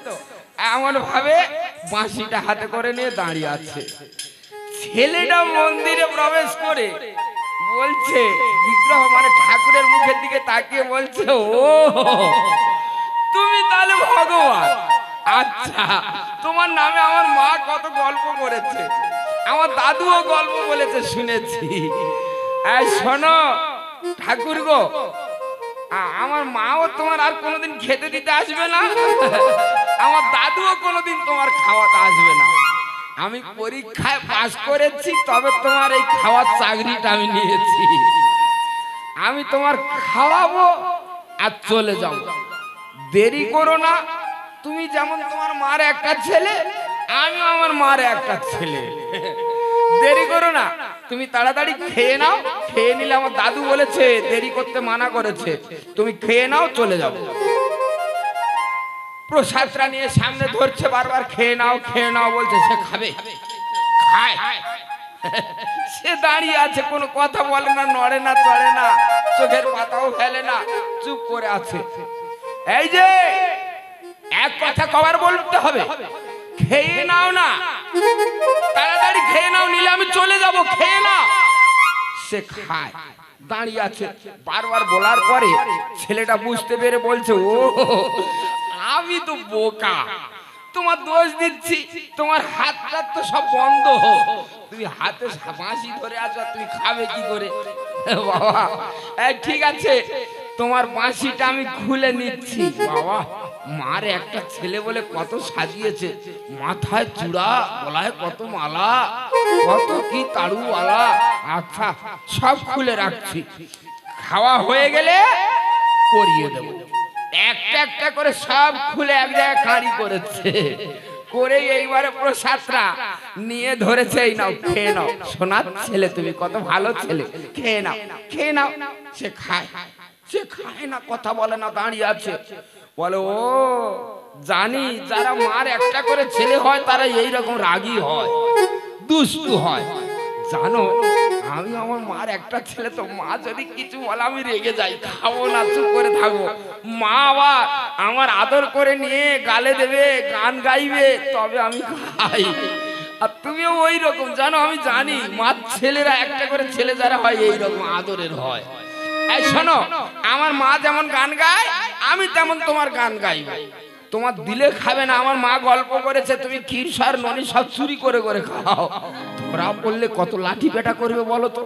এমন ভাবে বাঁশিটা হাতে করে নিয়ে দাঁড়িয়ে আছে। ছেলেটা মন্দিরে প্রবেশ করে বলছে, বিগ্রহ মানে ঠাকুরের মুখের দিকে তাকিয়ে বলছে, ও তুমি তাহলে ভগবান। আচ্ছা, তোমার নামে আমার মা কত গল্প করেছে, আমার দাদুও গল্প বলেছে, শুনেছি। এই শোনো ঠাকুর গো, আমার মাও তোমার আর কোনোদিন খেতে দিতে আসবে না, আমার দাদুও কোনোদিন তোমার খাওয়াতে আসবে না। আমি পরীক্ষায় পাস করেছি, তবে তোমার এই খাওয়ার চাকরিটা আমি নিয়েছি। আমি তোমার খাওয়াবো আর চলে যাও, দেরি করো না। তুমি যেমন তোমার মার একটা ছেলে, আমি আমার মার একটা ছেলে, দেরি করো না। তুমি তাড়াতাড়ি খেয়ে নাও, খেয়ে নিলে আমার দাদু বলেছে দেরি করতে মানা করেছে, তুমি খেয়ে নাও, চলে যাও। প্রসাদটা নিয়ে সামনে ধরছে, বারবার খেয়ে নাও বলছে। সে খাবে, খায়, সে দাঁড়িয়ে আছে, কোনো কথা বলে না, নড়ে না, চড়ে না, চোখের পাতাও ফেলে না, চুপ করে আছে। এই যে এক কথা কবার বলতে হবে, খেয়ে নাও না, তাড়াতাড়ি খেয়ে নাও, নিলে আমি চলে যাব, খেয়ে নাও। সে খায়, দাঁড়িয়ে আছে। বারবার বলার পরে ছেলেটা বুঝতে পেরে বলছে, ও আমি তো বোকা, তোমার দোষ দিচ্ছি, তোমার হাতটা তো সব বন্ধ, তুমি হাতে বাঁশি ধরে আছো, তুমি খাবে কি করে? বাবা ঠিক আছে, তোমার বাঁশিটা আমি খুলে নিচ্ছি। বাবা মার একটা ছেলে বলে কত সাজিয়েছে, মাথায় চূড়া, গলায় কত মালা, কত কি তাড়ুওয়ালা, আচ্ছা সব খুলে রাখছি, খাওয়া হয়ে গেলে পরিয়ে দেবো। একটা একটা করে সব খুলে এক জায়গায় কাঁড়ি করেছে, করে এইবারে প্রসাদটা নিয়ে ধরেছে, এই নাও খেয়ে নাও, সোনার ছেলে তুমি, কত ভালো ছেলে, খেয়ে নাও খেয়ে নাও। সে খায়, সে খায় না, কথা বলে না, দাঁড়িয়ে আছে। বলে, ও জানি যারা মার একটা করে ছেলে হয় তারা এইরকম রাগী হয়, দুষ্টু হয়। জানো আমি আমার মার একটা ছেলে, তো মা যদি কিছু বলে আমি রেগে যাই, খাবো না, চুপ করে থাকবো। মা আবার আমার আদর করে নিয়ে গালে দেবে, গান গাইবে, তবে আমি খাই। আর তুমিও ওই রকম, জানো আমি জানি মার ছেলেরা একটা করে ছেলে যারা হয় এইরকম আদরের হয়। এই শোনো, আমার মা যেমন গান গায় আমি তেমন তোমার গান গাইব, তোমার দিলে খাবে না। আমার মা গল্প করেছে তুমি ক্ষীর সার ননি সব চুরি করে করে খাও, ধরা পড়লে কত লাঠি পেটা করবে বলো তো?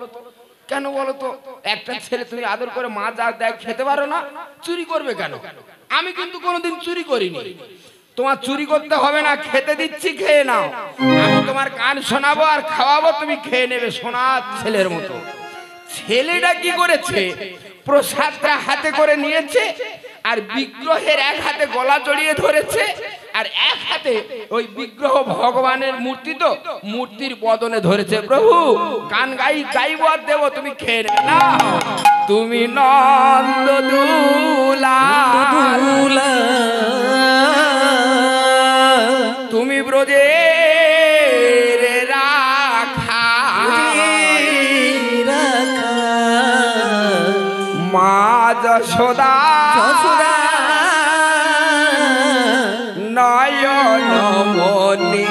কেন বলো তো? একটা ছেলে তুমি আদর করে মা যা দেয় খেতে পারো না, চুরি করবে কেন? আমি কিন্তু কোনোদিন চুরি করিনি, তোমার চুরি করতে হবে না, খেতে দিচ্ছি, খেয়ে নাও। আমি তোমার গান শোনাবো আর খাওয়াবো, তুমি খেয়ে নেবে সোনার ছেলের মতো। ছেলেটা কি করেছে, প্রসাদটা হাতে করে নিয়েছে, আর বিগ্রহের এক হাতে গলা জড়িয়ে ধরেছে, আর এক হাতে ওই বিগ্রহ ভগবানের মূর্তি, তো মূর্তির বদনে ধরেছে। প্রভু গান গাইবো আর দেবো, তুমি খেয়ে নেবে না। তুমি নন্দ দুলা, তুমি ব্রজের রাখা, মা যশোদা নয়ন মনি,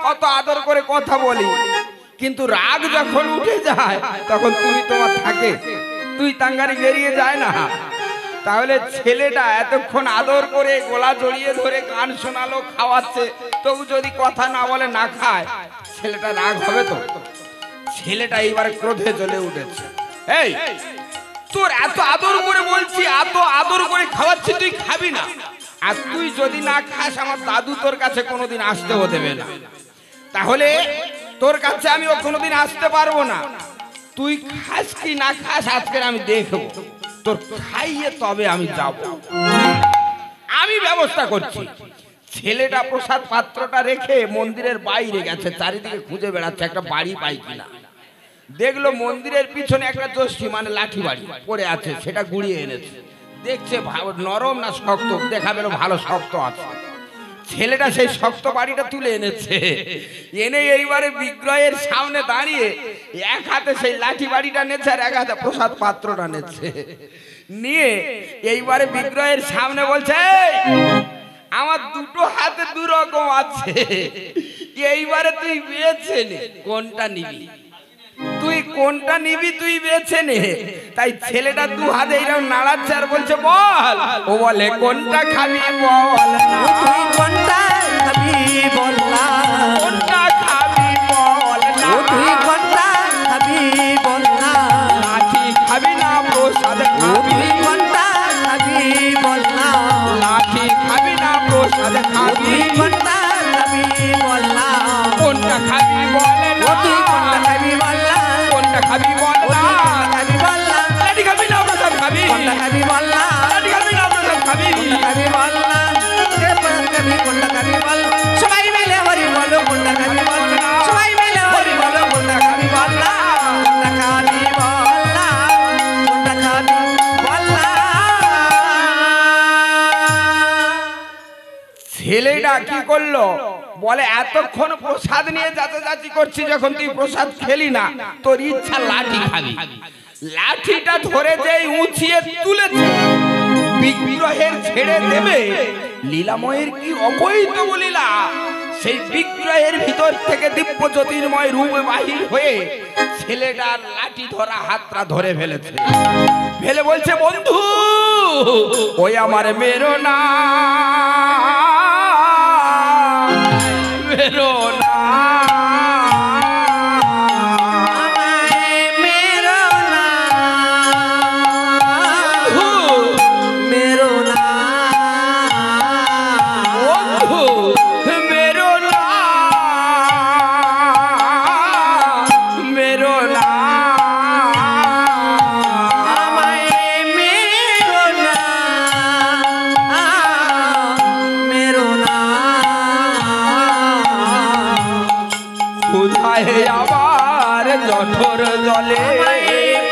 কত আদর করে কথা বলি, কিন্তু রাগ যখন উঠে যায় তখন তুমি তোমার থাকে, তুই তাঙ্গারি বেরিয়ে যায় না। তাহলে ছেলেটা এতক্ষণ আদর করে গলা জড়িয়ে ধরে গান শোনালো, খাওয়াচ্ছে, তবু যদি কথা না বলে, না খায়, ছেলেটা রাগ হবে তো? ছেলেটা এইবার ক্রোধে জ্বলে উঠেছে। এই তোর এত আদর করে বলছি, এত আদর করে খাওয়াচ্ছি, তুই খাবি না, আর তুই যদি না খাস আমার দাদু তোর কাছে কোনোদিন আসতেও দেবে না। তাহলে তোর কাছে আমি কোনোদিন আসতে পারবো না। তুই খাস কি না খাস আজকে আমি দেখবো, তোর খাইয়ে তবে আমি যাব। আমি ব্যবস্থা করছি। ছেলেটা প্রসাদ পাত্রটা রেখে মন্দিরের বাইরে গেছে, চারিদিকে খুঁজে বেড়াচ্ছে একটা বাড়ি পাই কিনা। দেখলো মন্দিরের পিছনে একটা যষ্টি মানে লাঠি বাড়ি পড়ে আছে, সেটা গুড়িয়ে এনেছে। দেখছে নরম না শক্ত, দেখা গেল ভালো শক্ত আছে। ছেলেটা সেই শক্ত বাড়িটা তুলে এনেছে, এনে এইবারে বিগ্রহের সামনে দাঁড়িয়ে এক হাতে সেই লাঠি বাড়িটা নেছে আর এক হাতে প্রসাদ পাত্রটা নেছে। নিয়ে এইবারে বিগ্রহের সামনে বলছে, আমার দুটো হাতে দু রকম আছে, এইবারে তুই বেছে নে কোনটা নিবি, তুই কোনটা নিবি তুই বেছে নে। তাই ছেলেটা দু হাতে এইরকম নাড়াচ্ছে আর বলছে বল। ও বলে কোনটা খাবি বল, তুই কোনটা খাবি বল না, কোনটা খাবি বল না, তুই কোনটা খাবি বল না, লাঠি খাবি না প্রসাদ খাবি, তুই কোনটা খাবি বল না, লাঠি খাবি না প্রসাদ খাবি, তুই কোনটা খাবি বল না, কোনটা খাবি বল না, তুই কোনটা খাবি বল না, কোনটা খাবি বল না, খাবি বল না, লাঠি খাবি না প্রসাদ খাবি, কোনটা খাবি বল না, লাঠি খাবি না প্রসাদ খাবি, খাবি বল না, কোনটা খাবি বল, সবাই মিলে হরি বলো কোনটা খাবি বল না, সবাই মিলে হরি বলো কোনটা খাবি বল না, কোনটা খাবি বল না, কোনটা খাবি বল না। ছেলেটা কি করলো বলে, এতক্ষণ প্রসাদ নিয়ে যাচাযাচি করছি, যখন তুই প্রসাদ খেলি না তোর ইচ্ছা লাঠি খাবি। লাঠিটা ধরে যেই উঁচিয়ে তুলেছে, বিগ্রহের ছেড়ে দেবে লীলাময়ের কি অবৈধ লীলা। সেই বিগ্রহের ভিতর থেকে দিব্য জ্যোতির্ময় রূপ বাহির হয়ে ছেলেটার লাঠি ধরা হাতটা ধরে ফেলেছে। ফেলে বলছে, বন্ধু ওই আমার মেরো না, মেরো না, আবার জঠর জলে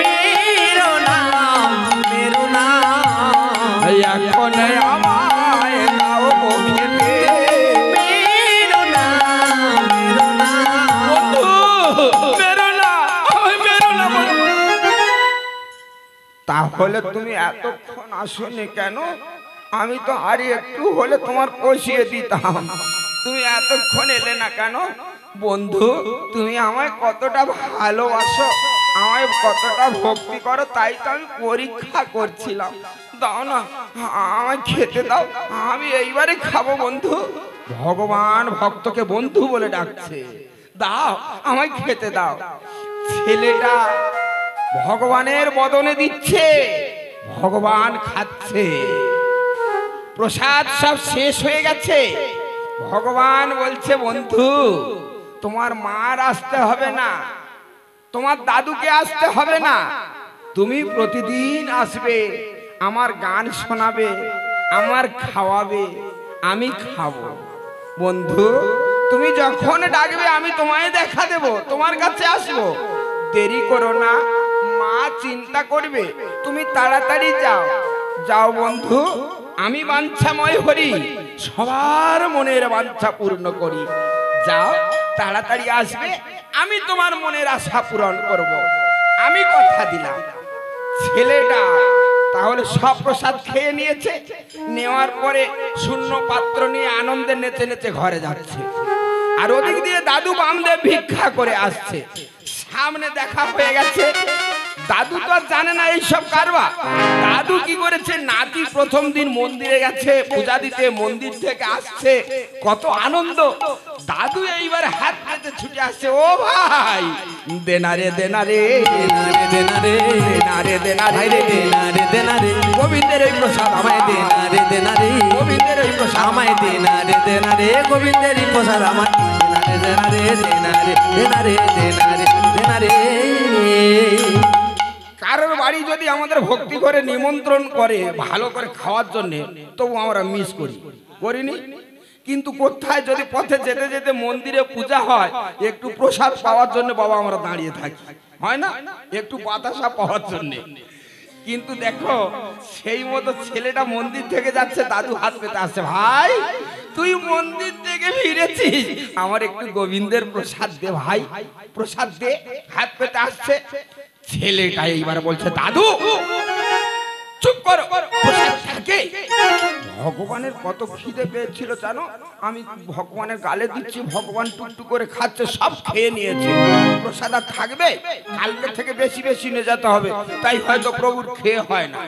মেরো না, মেরো না, এখন আমায় দাও খেতে, মেরো না, মেরো না, বন্ধু মেরো না, মেরো না বন্ধু। তাহলে তুমি এতক্ষণ আসোনি কেন? আমি তো আর একটু হলে তোমার কষিয়ে দিতাম, তুমি এতক্ষণ এলে না কেন? বন্ধু তুমি আমায় কতটা ভালোবাসো, আমায় কতটা ভক্তি করো, তাই তো আমি পরীক্ষা করছিলাম। দাও না আমায় খেতে দাও, আমি এইবারে খাবো বন্ধু। ভগবান ভক্তকে বন্ধু বলে ডাকছে, দাও আমায় খেতে দাও। ছেলেটা ভগবানের বদনে দিচ্ছে, ভগবান খাচ্ছে। প্রসাদ সব শেষ হয়ে গেছে। ভগবান বলছে, বন্ধু তোমার মার আসতে হবে না, তোমার দাদুকে আসতে হবে না, তুমি প্রতিদিন আসবে, আমার গান শোনাবে, আমার খাওয়াবে, আমি খাবো। বন্ধু তুমি যখন ডাকবে আমি তোমায় দেখা দেব, তোমার কাছে আসবো। দেরি করো না, মা চিন্তা করবে, তুমি তাড়াতাড়ি যাও। যাও বন্ধু, আমি বাঞ্ছাময় হরি, সবার মনের বাঞ্ছা পূর্ণ করি। যাও তাড়াতাড়ি আসবে, আমি তোমার মনের আশা পূরণ করব, আমি কথা দিলাম। ছেলেটা তাহলে সব প্রসাদ খেয়ে নিয়েছে, নেওয়ার পরে শূন্য পাত্র নিয়ে আনন্দে নেচে নেচে ঘরে যাচ্ছে। আর ওদিক দিয়ে দাদু বামদেব ভিক্ষা করে আসছে। সামনে দেখা হয়ে গেছে, দাদু তো আর জানে না এইসব কারবার। দাদু কি করেছে, নাতি প্রথম দিন মন্দিরে গেছে পূজা দিতে, মন্দির থেকে আসছে, কত আনন্দ। দাদু এইবার হাত পেতে ছুটে আসছে, ও ভাই দেনারে দেনারে দেনারে দেনারে দেনারে দেনারে দেনারে গোবিন্দের এই প্রসাদ আমায় দেনারে দেনা রে গোবিন্দের ওই প্রসাদ আমায় দেনা রে গোবিন্দেরই প্রসাদ আমার দেনা রে দেনা রে কারোর বাড়ি যদি আমাদের ভক্তি করে নিমন্ত্রণ করে ভালো করে খাওয়ার জন্য, তবু আমরা মিস করিনি। কিন্তু কোথায় যদি পথে যেতে যেতে মন্দিরে পূজা হয়, একটু প্রসাদ পাওয়ার জন্য বাবা আমরা দাঁড়িয়ে থাকি, হয় না? একটু বাতাসা পাওয়ার জন্য। কিন্তু দেখো সেই মতো ছেলেটা মন্দির থেকে যাচ্ছে, দাদু হাত পেতে আসছে, ভাই তুই মন্দির থেকে ফিরেছিস, আমার একটু গোবিন্দের প্রসাদ দে ভাই, প্রসাদ দে। হাত পেতে আসছে ছেলেটা, এইবার বলছে দাদু চুপ করো, প্রসাদ থাকে। ভগবানের কত খিদে পেয়েছিল জানো, আমি ভগবানের গালে দিচ্ছি, ভগবান টুকটুক করে খাচ্ছে, সব খেয়ে নিয়েছে। প্রসাদ আর থাকবে? কালকে থেকে বেশি বেশি নিয়ে যেতে হবে, তাই হয়তো প্রভুর খেয়ে হয় না।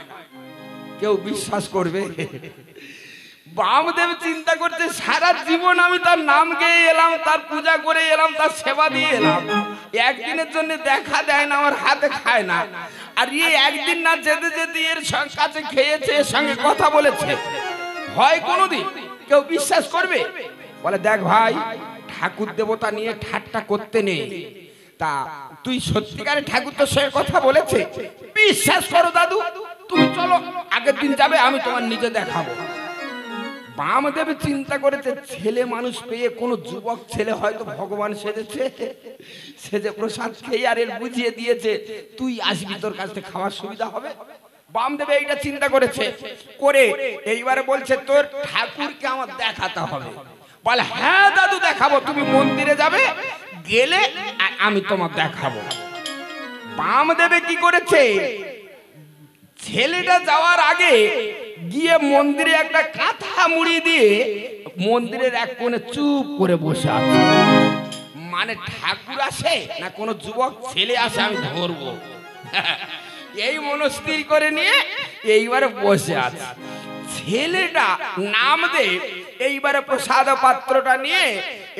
কেউ বিশ্বাস করবে? বামদেব চিন্তা করছে সারা জীবন আমি তার নাম গেয়ে এলাম, তার পূজা করে এলাম, তার সেবা দিয়ে এলাম, একদিনের জন্য দেখা দেয় না, আমার হাতে খায় না। আর একদিন না যেতে যেতে এর কাছে খেয়েছে, এর সঙ্গে কথা বলেছে, হয় কোনোদিন কেউ বিশ্বাস করবে? বলে দেখ ভাই, ঠাকুর দেবতা নিয়ে ঠাট্টা করতে নেই, তা তুই সত্যিকারে ঠাকুর তোর সঙ্গে কথা বলেছে? বিশ্বাস করো দাদু, তুমি চলো, আগের দিন যাবে, আমি তোমার নিজে দেখাবো। বামদেব চিন্তা করেছে ছেলে মানুষ পেয়ে কোন যুবক ছেলে হয়তো ভগবান সেজেছে, সেজে প্রসাদ খেয়ে আর এর বুঝিয়ে দিয়েছে তুই আসবি, তোর কাছ থেকে খাওয়ার সুবিধা হবে। বামদেব এইটা চিন্তা করেছে, করে এইবারে বলছে তোর ঠাকুরকে আমার দেখাতে হবে। বলে হ্যাঁ দাদু দেখাবো, তুমি মন্দিরে যাবে, গেলে আমি তোমার দেখাবো। বামদেবে কি করেছে, ছেলেটা যাওয়ার আগে গিয়ে মন্দিরে একটা কাঁথা মুড়ি দিয়ে মন্দিরের এক কোণে চুপ করে বসে আছে। মানে ঠাকুর আসে না কোনো যুবক ছেলে আসে আমি ধরবো, এই মনস্থির করে নিয়ে এইবারে বসে আছে। ছেলেটা নামদেব এইবারে প্রসাদ পাত্রটা নিয়ে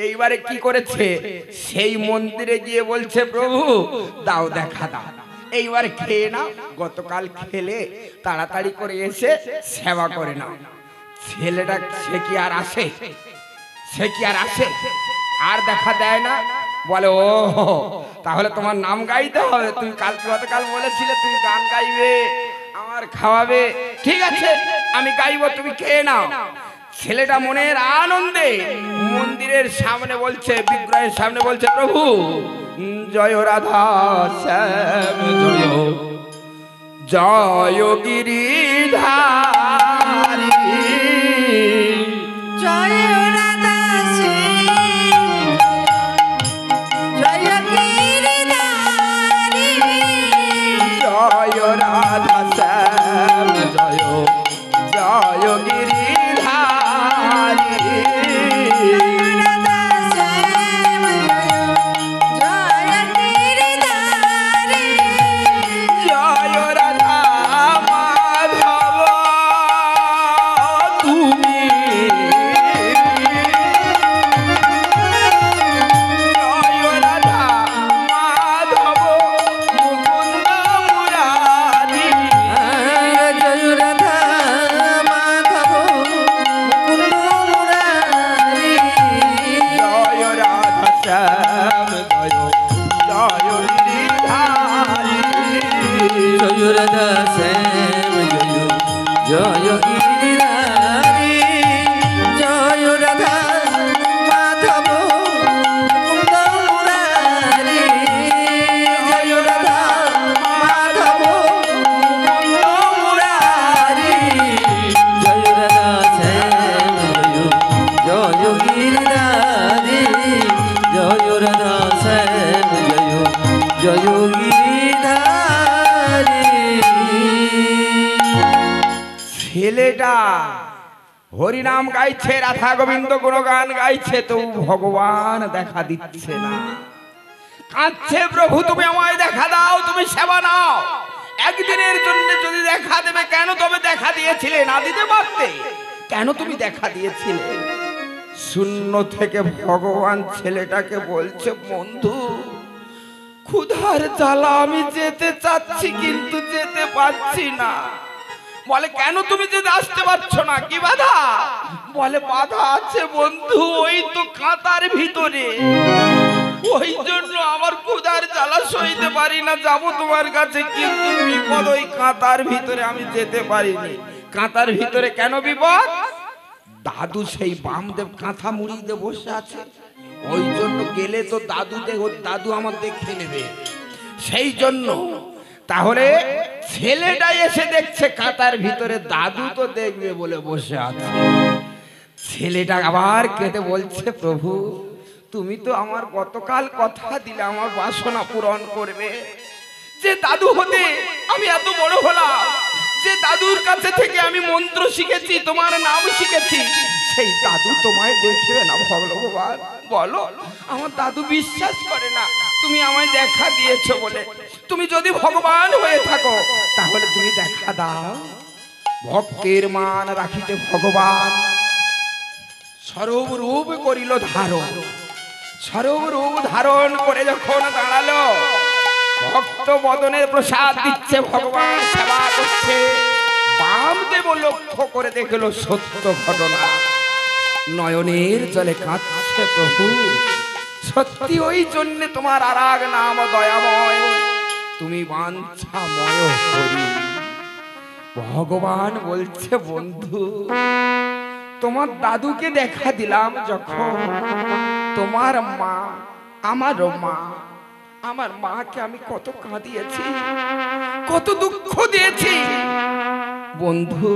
এইবারে কি করেছে, সেই মন্দিরে গিয়ে বলছে প্রভু দাও, দেখা দাও, এইবারে খেয়ে নাও, গতকাল খেলে তাড়াতাড়ি করে এসে সেবা করে নাও। ছেলেটা সে কি আর আসে, সে কি আর আসে, আর দেখা দেয় না। বলে ও তাহলে তোমার নাম গাইতে হবে, তুমি গতকাল বলেছিলে তুমি গান গাইবে, আমার খাওয়াবে, ঠিক আছে আমি গাইবো, তুমি খেয়ে নাও। ছেলেটা মনের আনন্দে মন্দিরের সামনে বলছে, বিগ্রহের সামনে বলছে প্রভু জয় রাধা শ্যাম জয়, জয় গিরিধারী, জয় রাধা জয় গিরিধারী, জয় রাধা শ্যাম জয়, জয় গিরিধারী, ছেলেটা হরিনাম গাইছে, রাধা গোবিন্দ গুণগান গাইছে, তো ভগবান দেখা দিচ্ছে না, কাঁদছে প্রভু তুমি আমায় দেখা দাও, তুমি সেবা নাও, একদিনের জন্য যদি দেখা দেবে, কেন তবে দেখা দিয়েছিলে, না দিতে পারতে, কেন তুমি দেখা দিয়েছিলে? শূন্য থেকে ভগবান ছেলেটাকে বলছে বন্ধু ক্ষুধার জ্বালা আমি যেতে চাচ্ছি কিন্তু যেতে পারছি না, বলে কেন তুমি যেতে আসতে পারছো না, কি বাধা? বলে বাধা আছে বন্ধু, ওই তো কাঁটার ভিতরে, ওই জন্য আমার ক্ষুধার জ্বালা সইতে পারি না, যাবো তোমার কাছে, কিন্তু বিপদ ওই কাঁটার ভিতরে, আমি যেতে পারিনি। কাঁটার ভিতরে কেন বিপদ? দাদু সেই বামদেব কাঁথা মুড়ি দিয়ে বসে আছে, ওই জন্য গেলে তো দাদু আমার দেখে নেবে, সেই জন্য। তাহলে ছেলেটা এসে দেখছে কাঁটার ভিতরে, দাদু তো দেখবে বলে বসে আছে। ছেলেটা আবার কেঁদে বলছে, প্রভু তুমি তো আমার গতকাল কথা দিলে আমার বাসনা পূরণ করবে, যে দাদু হতে আমি এত বড় হলাম, যে দাদুর কাছে থেকে আমি মন্ত্র শিখেছি, তোমার নাম শিখেছি, সেই দাদু তোমায় দেখবে না ভগবান? বলো, আমার দাদু বিশ্বাস করে না, তুমি আমায় দেখা দিয়েছো বলে। তুমি যদি ভগবান হয়ে থাকো তাহলে তুমি দেখা দাও। ভক্তের মান রাখিতে ভগবান সর্বরূপ করিল ধারণ, সর্বরূপ ধারণ করে যখন দাঁড়ালো, ভক্ত বদনে প্রসাদ দিচ্ছে, ভগবান সেবা করছে। বামদেব লক্ষ্য করে দেখলো সত্য ঘটনা, নয়নের জলে কাঁদছে, প্রভু সত্যি ওই জন্য তোমার আরাগ নাম দয়াময়, তুমি বাঞ্ছাময় হরি। ভগবান বলছে, বন্ধু তোমার দাদুকে দেখা দিলাম যখন, তোমার মা আমার মাকে আমি কত কাঁদিয়েছি, কত দুঃখ দিয়েছি। বন্ধু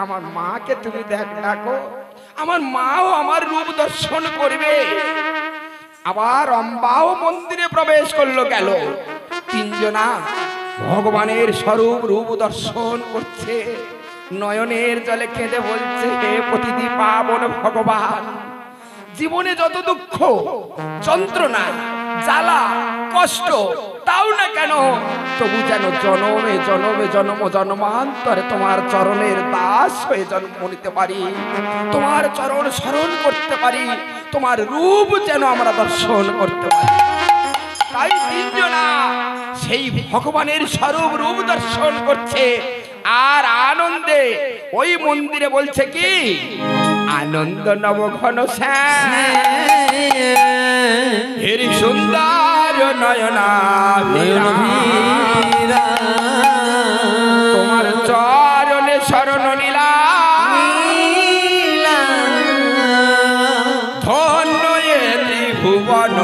আমার মাকে তুমি দেখো, আমার মাও আমার রূপ দর্শন করবে। আবার অম্বাও মন্দিরে প্রবেশ করলো, গেল তিনজনা ভগবানের স্বরূপ রূপ দর্শন করছে, নয়নের জলে কেঁদে বলছে, হে প্রতিদি পাবন ভগবান, জীবনে যত দুঃখ যন্ত্রণা জ্বালা কষ্ট তাও না কেন, তবু যেন জনমে জনমে জন্মান্তরে তোমার চরণের দাস হয়ে জন্ম নিতে পারি, তোমার চরণ স্মরণ করতে পারি, তোমার রূপ যেন আমরা দর্শন করতে পারি। তাই তিনজনা সেই ভগবানের স্বরূপ রূপ দর্শন করছে, আর আনন্দে ওই মন্দিরে বলছে কি, আনন্দ নব ঘন হেরি সুন্দর নয়না তোমার চরণে শরণ নীলা, ধন্য এ ত্রিভুবন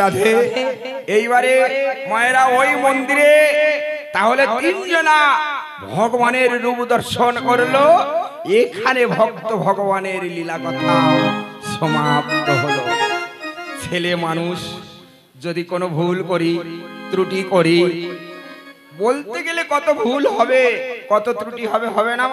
রাধে। এইবারে মায়েরা ওই মন্দিরে তাহলে তিনজনা ভগবানের রূপ দর্শন করলো, এখানে ভক্ত ভগবানের লীলা কথা সমাপ্ত হলো। ছেলে মানুষ যদি কোনো ভুল করি ত্রুটি করি বলতে গেলে কত ভুল হবে, কত ত্রুটি হবে, হবে না?